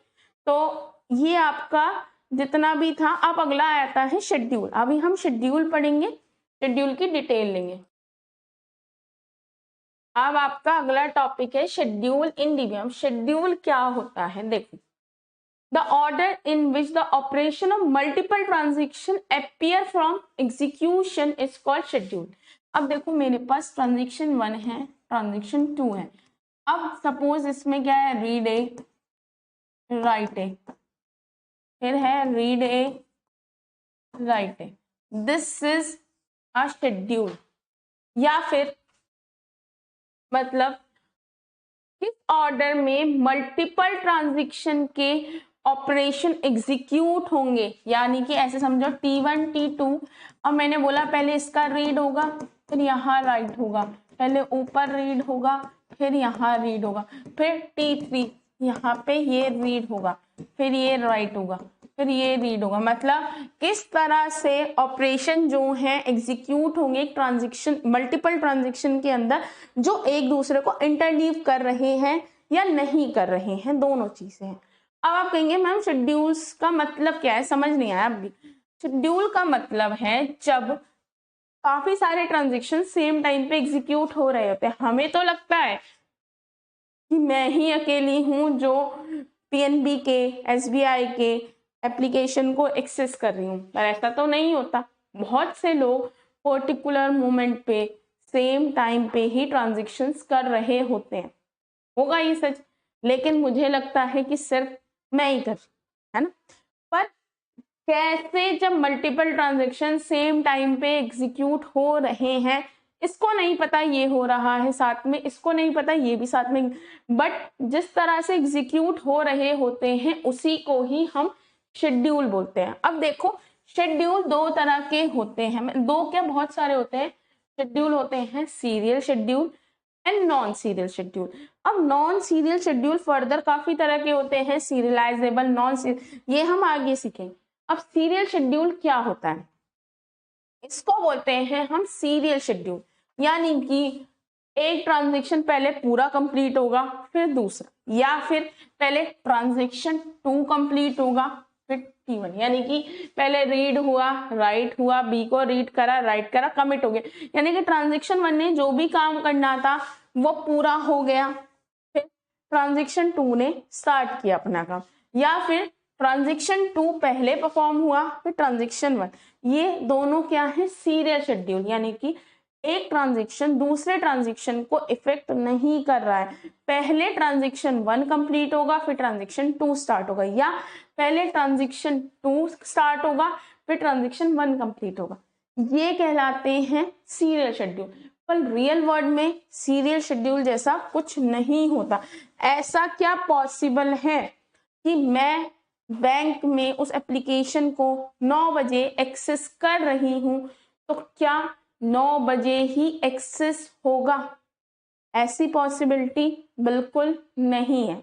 तो ये आपका जितना भी था। अब अगला आता है शेड्यूल। अभी हम शेड्यूल पढ़ेंगे, शेड्यूल की डिटेल लेंगे। अब आपका अगला टॉपिक है शेड्यूल इन डीबीएम। शेड्यूल क्या होता है देखो, the order in which the operation of multiple transaction appear from execution is called schedule। अब देखो मेरे पास ट्रांजेक्शन 1 है, ट्रांजेक्शन 2 है। अब सपोज इसमें क्या है, रीड ए, राइट ए, फिर है read A, right A, this is a schedule. या फिर मतलब किस ऑर्डर में मल्टीपल ट्रांजेक्शन के ऑपरेशन एग्जीक्यूट होंगे, यानी कि ऐसे समझो T1 T2। अब मैंने बोला पहले इसका रीड होगा फिर यहाँ राइट होगा, पहले ऊपर रीड होगा फिर यहाँ रीड होगा, फिर T3 यहाँ पे ये रीड होगा फिर ये राइट होगा फिर ये रीड होगा। मतलब किस तरह से ऑपरेशन जो है एग्जीक्यूट होंगे एक ट्रांजेक्शन, मल्टीपल ट्रांजेक्शन के अंदर जो एक दूसरे को इंटरलीव कर रहे हैं या नहीं कर रहे हैं, दोनों चीजें हैं। अब आप कहेंगे मैम शेड्यूल्स का मतलब क्या है, समझ नहीं आया। अब भी शेड्यूल का मतलब है जब काफी सारे ट्रांजेक्शन सेम टाइम पे एग्जीक्यूट हो रहे होते हैं। हमें तो लगता है कि मैं ही अकेली हूं जो पीएनबी के, एसबीआई के एप्लीकेशन को एक्सेस कर रही हूँ, पर ऐसा तो नहीं होता। बहुत से लोग पर्टिकुलर मोमेंट पे सेम टाइम पे ही ट्रांजेक्शन्स कर रहे होते हैं। होगा ये सच, लेकिन मुझे लगता है कि सिर्फ मैं ही कर, है ना। पर कैसे जब मल्टीपल ट्रांजेक्शन सेम टाइम पे एग्जीक्यूट हो रहे हैं, इसको नहीं पता ये हो रहा है साथ में, इसको नहीं पता ये भी साथ में, बट जिस तरह से एग्जीक्यूट हो रहे होते हैं उसी को ही हम शेड्यूल बोलते हैं। अब देखो, शेड्यूल दो तरह के होते हैं, दो क्या बहुत सारे होते हैं शेड्यूल। होते हैं serial schedule and non serial schedule. अब नॉन सीरियल शेड्यूल फर्दर काफी तरह के होते हैं, सीरियलाइजेबल, नॉन सीरियल, ये हम आगे सीखेंगे। अब सीरियल शेड्यूल क्या होता है, इसको बोलते हैं हम सीरियल शेड्यूल, यानी कि एक ट्रांजेक्शन पहले पूरा कंप्लीट होगा फिर दूसरा, या फिर पहले ट्रांजेक्शन 2 कंप्लीट होगा फिर T1, यानी कि पहले रीड हुआ, राइट हुआ, बी को रीड करा, राइट करा, कमिट हो गया, यानी कि ट्रांजेक्शन 1 ने जो भी काम करना था वो पूरा हो गया, फिर ट्रांजेक्शन 2 ने स्टार्ट किया अपना काम, या फिर ट्रांजेक्शन 2 पहले परफॉर्म हुआ फिर ट्रांजेक्शन 1। ये दोनों क्या है, सीरियल शेड्यूल, यानी कि एक ट्रांजेक्शन दूसरे ट्रांजेक्शन को इफेक्ट नहीं कर रहा है। पहले ट्रांजेक्शन 1 कंप्लीट होगा फिर ट्रांजेक्शन 2 स्टार्ट होगा, या पहले ट्रांजेक्शन 2 स्टार्ट होगा फिर ट्रांजेक्शन 1 कंप्लीट होगा, ये कहलाते हैं सीरियल शेड्यूल। पर रियल वर्ल्ड में सीरियल शेड्यूल जैसा कुछ नहीं होता। ऐसा क्या पॉसिबल है कि मैं बैंक में उस एप्लीकेशन को 9 बजे एक्सेस कर रही हूं तो क्या 9 बजे ही एक्सेस होगा? ऐसी पॉसिबिलिटी बिल्कुल नहीं है।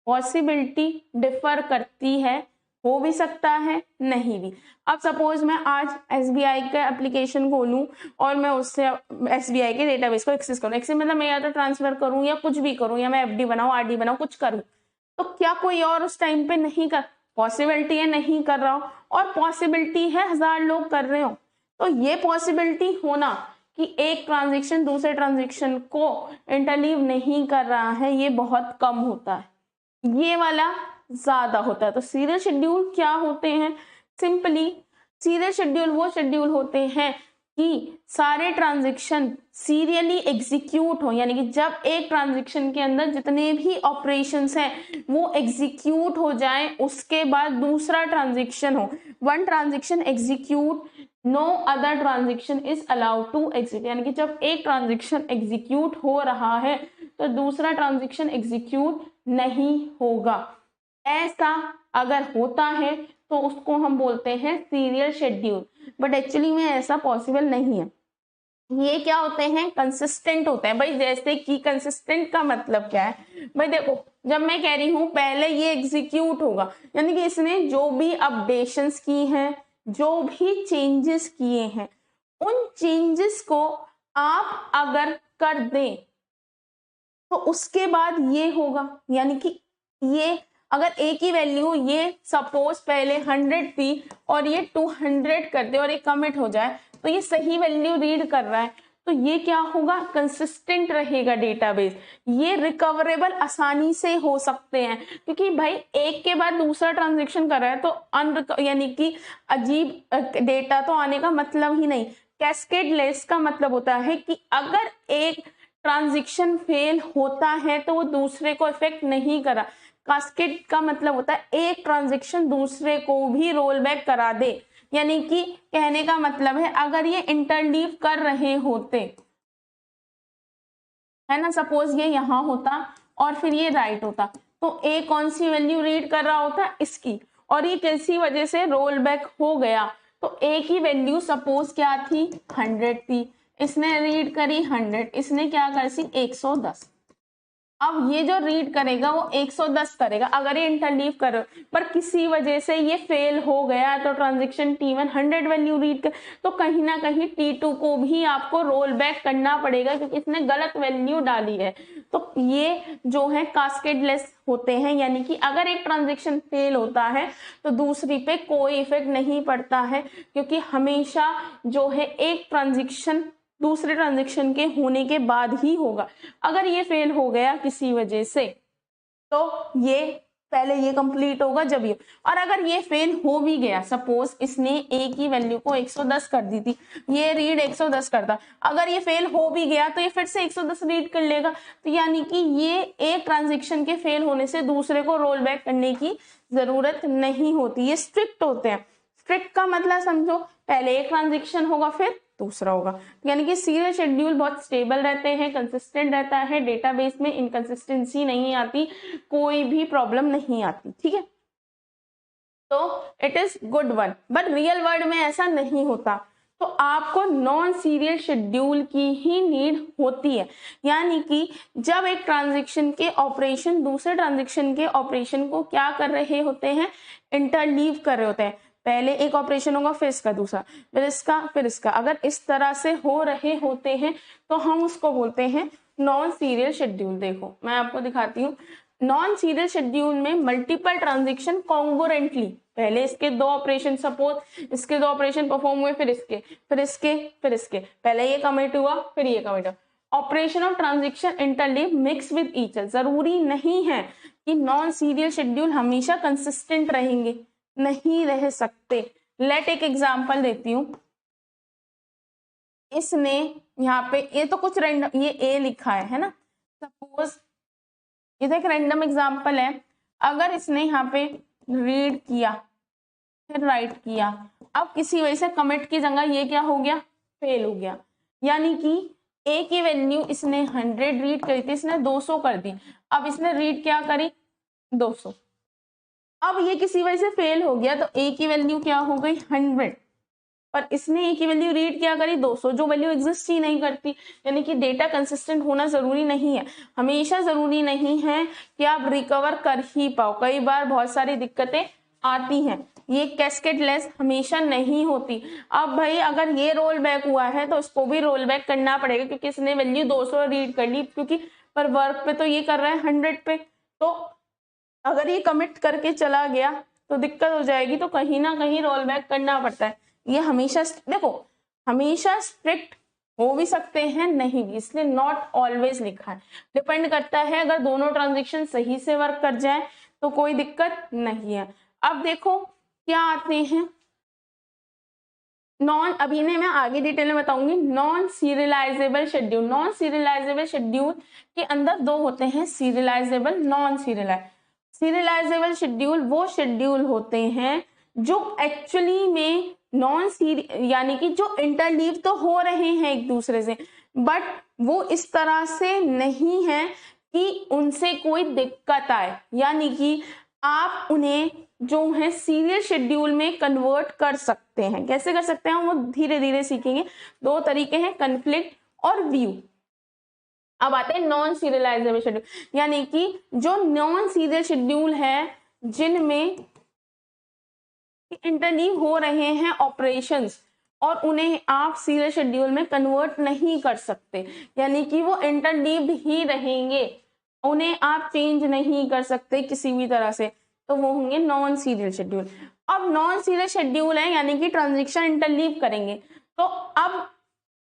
पॉसिबिलिटी डिफर करती है, हो भी सकता है, नहीं भी। अब सपोज मैं आज एसबीआई का एप्लीकेशन खोलूं और मैं उससे एसबीआई के डेटाबेस को एक्सेस करूं, एक्सेस मतलब मैं या तो ट्रांसफर करूं या कुछ भी करूं, या मैं एफडी बनाऊं, आरडी बनाऊं, कुछ करूं, तो क्या कोई और उस टाइम पे नहीं कर, पॉसिबिलिटी है नहीं कर रहा हो, और पॉसिबिलिटी है 1000 लोग कर रहे हो। तो ये पॉसिबिलिटी होना कि एक ट्रांजेक्शन दूसरे ट्रांजेक्शन को इंटरलीव नहीं कर रहा है, ये बहुत कम होता है, ये वाला ज्यादा होता है। तो सीरियल शेड्यूल क्या होते हैं? सिंपली सीरियल शेड्यूल वो शेड्यूल होते हैं कि सारे ट्रांजेक्शन सीरियली एग्जीक्यूट हो, यानी कि जब एक ट्रांजेक्शन के अंदर जितने भी ऑपरेशंस हैं वो एग्जीक्यूट हो जाए, उसके बाद दूसरा ट्रांजेक्शन हो। One transaction execute, no other transaction is allowed to execute, यानी कि जब एक ट्रांजेक्शन एग्जीक्यूट हो रहा है तो दूसरा ट्रांजेक्शन एग्जीक्यूट नहीं होगा। ऐसा अगर होता है तो उसको हम बोलते हैं सीरियल शेड्यूल, बट एक्चुअली में ऐसा पॉसिबल नहीं है। ये क्या होते हैं? कंसिस्टेंट होते हैं। भाई जैसे कि कंसिस्टेंट का मतलब क्या है? भाई देखो, जब मैं कह रही हूं पहले ये एग्जीक्यूट होगा, यानी कि इसने जो भी अपडेशंस की हैं, जो भी चेंजेस किए हैं, उन चेंजेस को आप अगर कर दें तो उसके बाद ये होगा, यानी कि ये अगर ए की वैल्यू ये सपोज पहले 100 थी और ये 200 कर दे और ये कमिट हो जाए तो ये सही वैल्यू रीड कर रहा है, तो ये क्या होगा? कंसिस्टेंट रहेगा डेटाबेस। ये रिकवरेबल आसानी से हो सकते हैं, क्योंकि भाई एक के बाद दूसरा ट्रांजेक्शन कर रहा है तो यानी कि अजीब डेटा तो आने का मतलब ही नहीं। कैस्केड लेस का मतलब होता है कि अगर एक ट्रांजेक्शन फेल होता है तो वो दूसरे को इफेक्ट नहीं करा। कास्केड का मतलब होता है एक ट्रांजेक्शन दूसरे को भी रोल बैक करा दे, यानी कि कहने का मतलब है अगर ये इंटरलीव कर रहे होते, है ना, सपोज ये यहां होता और फिर ये राइट होता, तो ए कौन सी वैल्यू रीड कर रहा होता? इसकी, और ये किसी वजह से रोल बैक हो गया तो ए की वैल्यू सपोज क्या थी? 100 थी, इसने रीड करी 100, इसने क्या कर सी? 110। अब ये जो रीड करेगा वो 110 करेगा अगर ये इंटरलीव करे, पर किसी वजह से ये फेल हो गया तो ट्रांजेक्शन T1 100 वैल्यू रीड कर, तो कहीं ना कहीं T2 को भी आपको रोल बैक करना पड़ेगा क्योंकि इसने गलत वैल्यू डाली है। तो ये जो है कास्केडलेस होते हैं, यानी कि अगर एक ट्रांजेक्शन फेल होता है तो दूसरी पे कोई इफेक्ट नहीं पड़ता है, क्योंकि हमेशा जो है एक ट्रांजेक्शन दूसरे ट्रांजेक्शन के होने के बाद ही होगा। अगर ये फेल हो गया किसी वजह से तो ये पहले ये कंप्लीट होगा जब ये, और अगर ये फेल हो भी गया, सपोज इसने ए की वैल्यू को 110 कर दी थी, ये रीड 110 करता, अगर ये फेल हो भी गया तो ये फिर से 110 रीड कर लेगा। तो यानी कि ये एक ट्रांजेक्शन के फेल होने से दूसरे को रोल बैक करने की जरूरत नहीं होती, ये स्ट्रिक्ट होते हैं। स्ट्रिक्ट का मतलब समझो, पहले एक ट्रांजेक्शन होगा फिर दूसरा होगा, यानी कि सीरियल शेड्यूल बहुत स्टेबल रहते हैं, कंसिस्टेंट रहता है, डेटाबेस में इनकंसिस्टेंसी नहीं आती, कोई भी प्रॉब्लम नहीं आती, ठीक है। तो it is good one, but real world में ऐसा नहीं होता, तो आपको नॉन सीरियल शेड्यूल की ही नीड होती है। यानी कि जब एक ट्रांजेक्शन के ऑपरेशन दूसरे ट्रांजेक्शन के ऑपरेशन को क्या कर रहे होते हैं, इंटरलीव कर रहे होते हैं, पहले एक ऑपरेशन होगा फिर इसका दूसरा, फिर इसका फिर इसका, अगर इस तरह से हो रहे होते हैं तो हम उसको बोलते हैं नॉन सीरियल शेड्यूल। देखो मैं आपको दिखाती हूँ, नॉन सीरियल शेड्यूल में मल्टीपल ट्रांजेक्शन कॉन्गोरेंटली, पहले इसके दो ऑपरेशन, सपोज इसके दो ऑपरेशन परफॉर्म हुए, फिर इसके फिर इसके फिर इसके, पहले ये कमिट हुआ फिर ये कमिट हुआ, operation of transaction interleave mix with each other. जरूरी नहीं है कि नॉन सीरियल शेड्यूल हमेशा कंसिस्टेंट रहेंगे, नहीं रह सकते। लेट एक एग्जांपल देती हूँ, इसने यहाँ पे ये तो कुछ रैंडम, ये ए लिखा है ना, सपोज ये तो एक रैंडम एग्जांपल है, अगर इसने यहाँ पे रीड किया फिर राइट किया, अब किसी वजह से कमिट की जगह ये क्या हो गया, फेल हो गया, यानी कि ए की वैल्यू इसने 100 रीड करी थी, इसने 200 कर दी, अब इसने रीड क्या करी 200, अब ये किसी वजह से फेल हो गया तो ए की वैल्यू क्या हो गई 100, पर इसने ए की वैल्यू रीड क्या करी 200, जो वैल्यू एग्जिस्ट ही नहीं करती। यानी कि डेटा कंसिस्टेंट होना जरूरी नहीं है, हमेशा जरूरी नहीं है कि आप रिकवर कर ही पाओ, कई बार बहुत सारी दिक्कतें आती हैं, ये कैस्केडलेस हमेशा नहीं होती। अब भाई अगर ये रोल बैक हुआ है तो इसको भी रोल बैक करना पड़ेगा, क्योंकि इसने वैल्यू 200 रीड कर ली, क्योंकि पर वर्क पे तो ये कर रहा है 100 पे, तो अगर ये कमिट करके चला गया तो दिक्कत हो जाएगी, तो कहीं ना कहीं रोल बैक करना पड़ता है। ये हमेशा देखो, हमेशा स्ट्रिक्ट हो भी सकते हैं, नहीं भी, इसलिए नॉट ऑलवेज लिखा है, डिपेंड करता है, अगर दोनों ट्रांजेक्शन सही से वर्क कर जाए तो कोई दिक्कत नहीं है। अब देखो क्या आते हैं नॉन, अभी ने मैं आगे डिटेल में बताऊंगी, non serialisable schedule. Non serialisable schedule के अंदर दो होते हैं, serialisable, non serialised. Serialisable schedule वो शेड्यूल होते हैं जो एक्चुअली में नॉन सीरियल, यानी कि जो इंटरलीव तो हो रहे हैं एक दूसरे से, बट वो इस तरह से नहीं है कि उनसे कोई दिक्कत आए, यानी कि आप उन्हें जो है सीरियल शेड्यूल में कन्वर्ट कर सकते हैं। कैसे कर सकते हैं वो धीरे धीरे सीखेंगे, दो तरीके हैं, कन्फ्लिक्ट और व्यू। अब आते हैं नॉन सीरियलाइजेबल शेड्यूल, यानी कि जो नॉन सीरियल शेड्यूल है जिनमें इंटरलीव हो रहे हैं ऑपरेशंस और उन्हें आप सीरियल शेड्यूल में कन्वर्ट नहीं कर सकते, यानी कि वो इंटरलीव्ड ही रहेंगे, उन्हें आप चेंज नहीं कर सकते किसी भी तरह से, तो वो होंगे नॉन सीरियल शेड्यूल। अब नॉन सीरियल शेड्यूल है यानी कि ट्रांजेक्शन इंटरलीव करेंगे, तो अब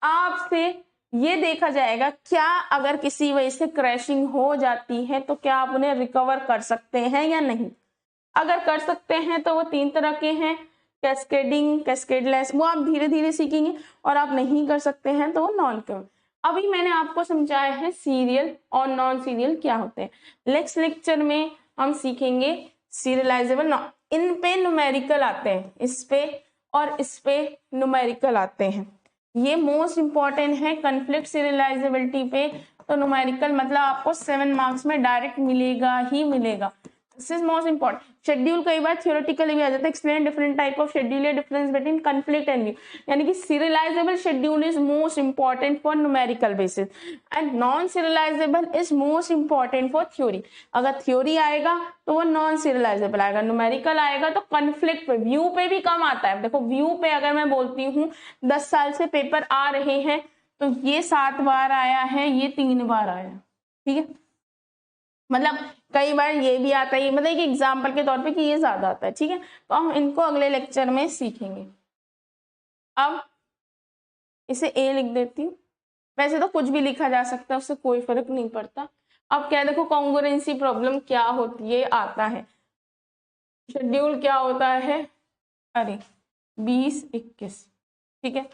आपसे ये देखा जाएगा क्या अगर किसी वजह से क्रैशिंग हो जाती है तो क्या आप उन्हें रिकवर कर सकते हैं या नहीं। अगर कर सकते हैं तो वो तीन तरह के हैं, कैस्केडिंग, कैस्केडलेस, वो आप धीरे धीरे सीखेंगे, और आप नहीं कर सकते हैं तो वो नॉन कवर। अभी मैंने आपको समझाया है सीरियल और नॉन सीरियल क्या होते हैं। नेक्स्ट लेक्चर में हम सीखेंगे सीरियलाइजेबल, इन पे न्यूमेरिकल आते हैं, इस पे और इस पे न्यूमेरिकल आते हैं, ये मोस्ट इंपॉर्टेंट है। कन्फ्लिक्ट सीरियलाइजेबिलिटी पे तो न्यूमेरिकल मतलब आपको 7 मार्क्स में डायरेक्ट मिलेगा ही मिलेगा, this is most important. Schedule कई बार थियोरेटिकली भी आ जाता है, explain different type of schedule, difference between conflict and view, यानी कि serialisable schedule is most important for numerical basis and non serialisable is most important for theory. अगर theory आएगा तो वो नॉन सीरियलाइजेबल आएगा, न्यूमेरिकल आएगा तो कॉन्फ्लिक्ट पे, व्यू पे भी कम आता है। देखो व्यू पे अगर मैं बोलती हूँ 10 साल से पेपर आ रहे हैं तो ये 7 बार आया है, ये 3 बार आया, ठीक है, मतलब कई बार ये भी आता है, मतलब एक एग्जाम्पल के तौर पे कि ये ज्यादा आता है, ठीक है। तो हम इनको अगले लेक्चर में सीखेंगे। अब इसे ए लिख देती हूँ, वैसे तो कुछ भी लिखा जा सकता है, उससे कोई फर्क नहीं पड़ता। अब क्या, देखो कॉन्ग्रुएंसी प्रॉब्लम क्या होती है, आता है शेड्यूल क्या होता है, अरे 20-21, ठीक है,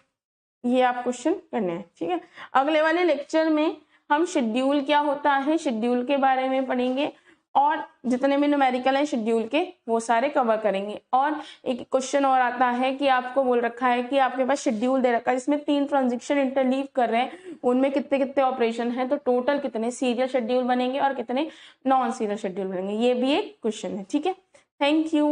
ये आप क्वेश्चन करने हैं, ठीक है। अगले वाले लेक्चर में हम शेड्यूल क्या होता है, शेड्यूल के बारे में पढ़ेंगे और जितने भी न्यूमेरिकल हैं शेड्यूल के वो सारे कवर करेंगे। और एक क्वेश्चन और आता है कि आपको बोल रखा है कि आपके पास शेड्यूल दे रखा है जिसमें 3 ट्रांजेक्शन इंटरलीव कर रहे हैं, उनमें कितने कितने ऑपरेशन हैं, तो टोटल कितने सीरियल शेड्यूल बनेंगे और कितने नॉन सीरियल शेड्यूल बनेंगे, ये भी एक क्वेश्चन है, ठीक है। Thank you.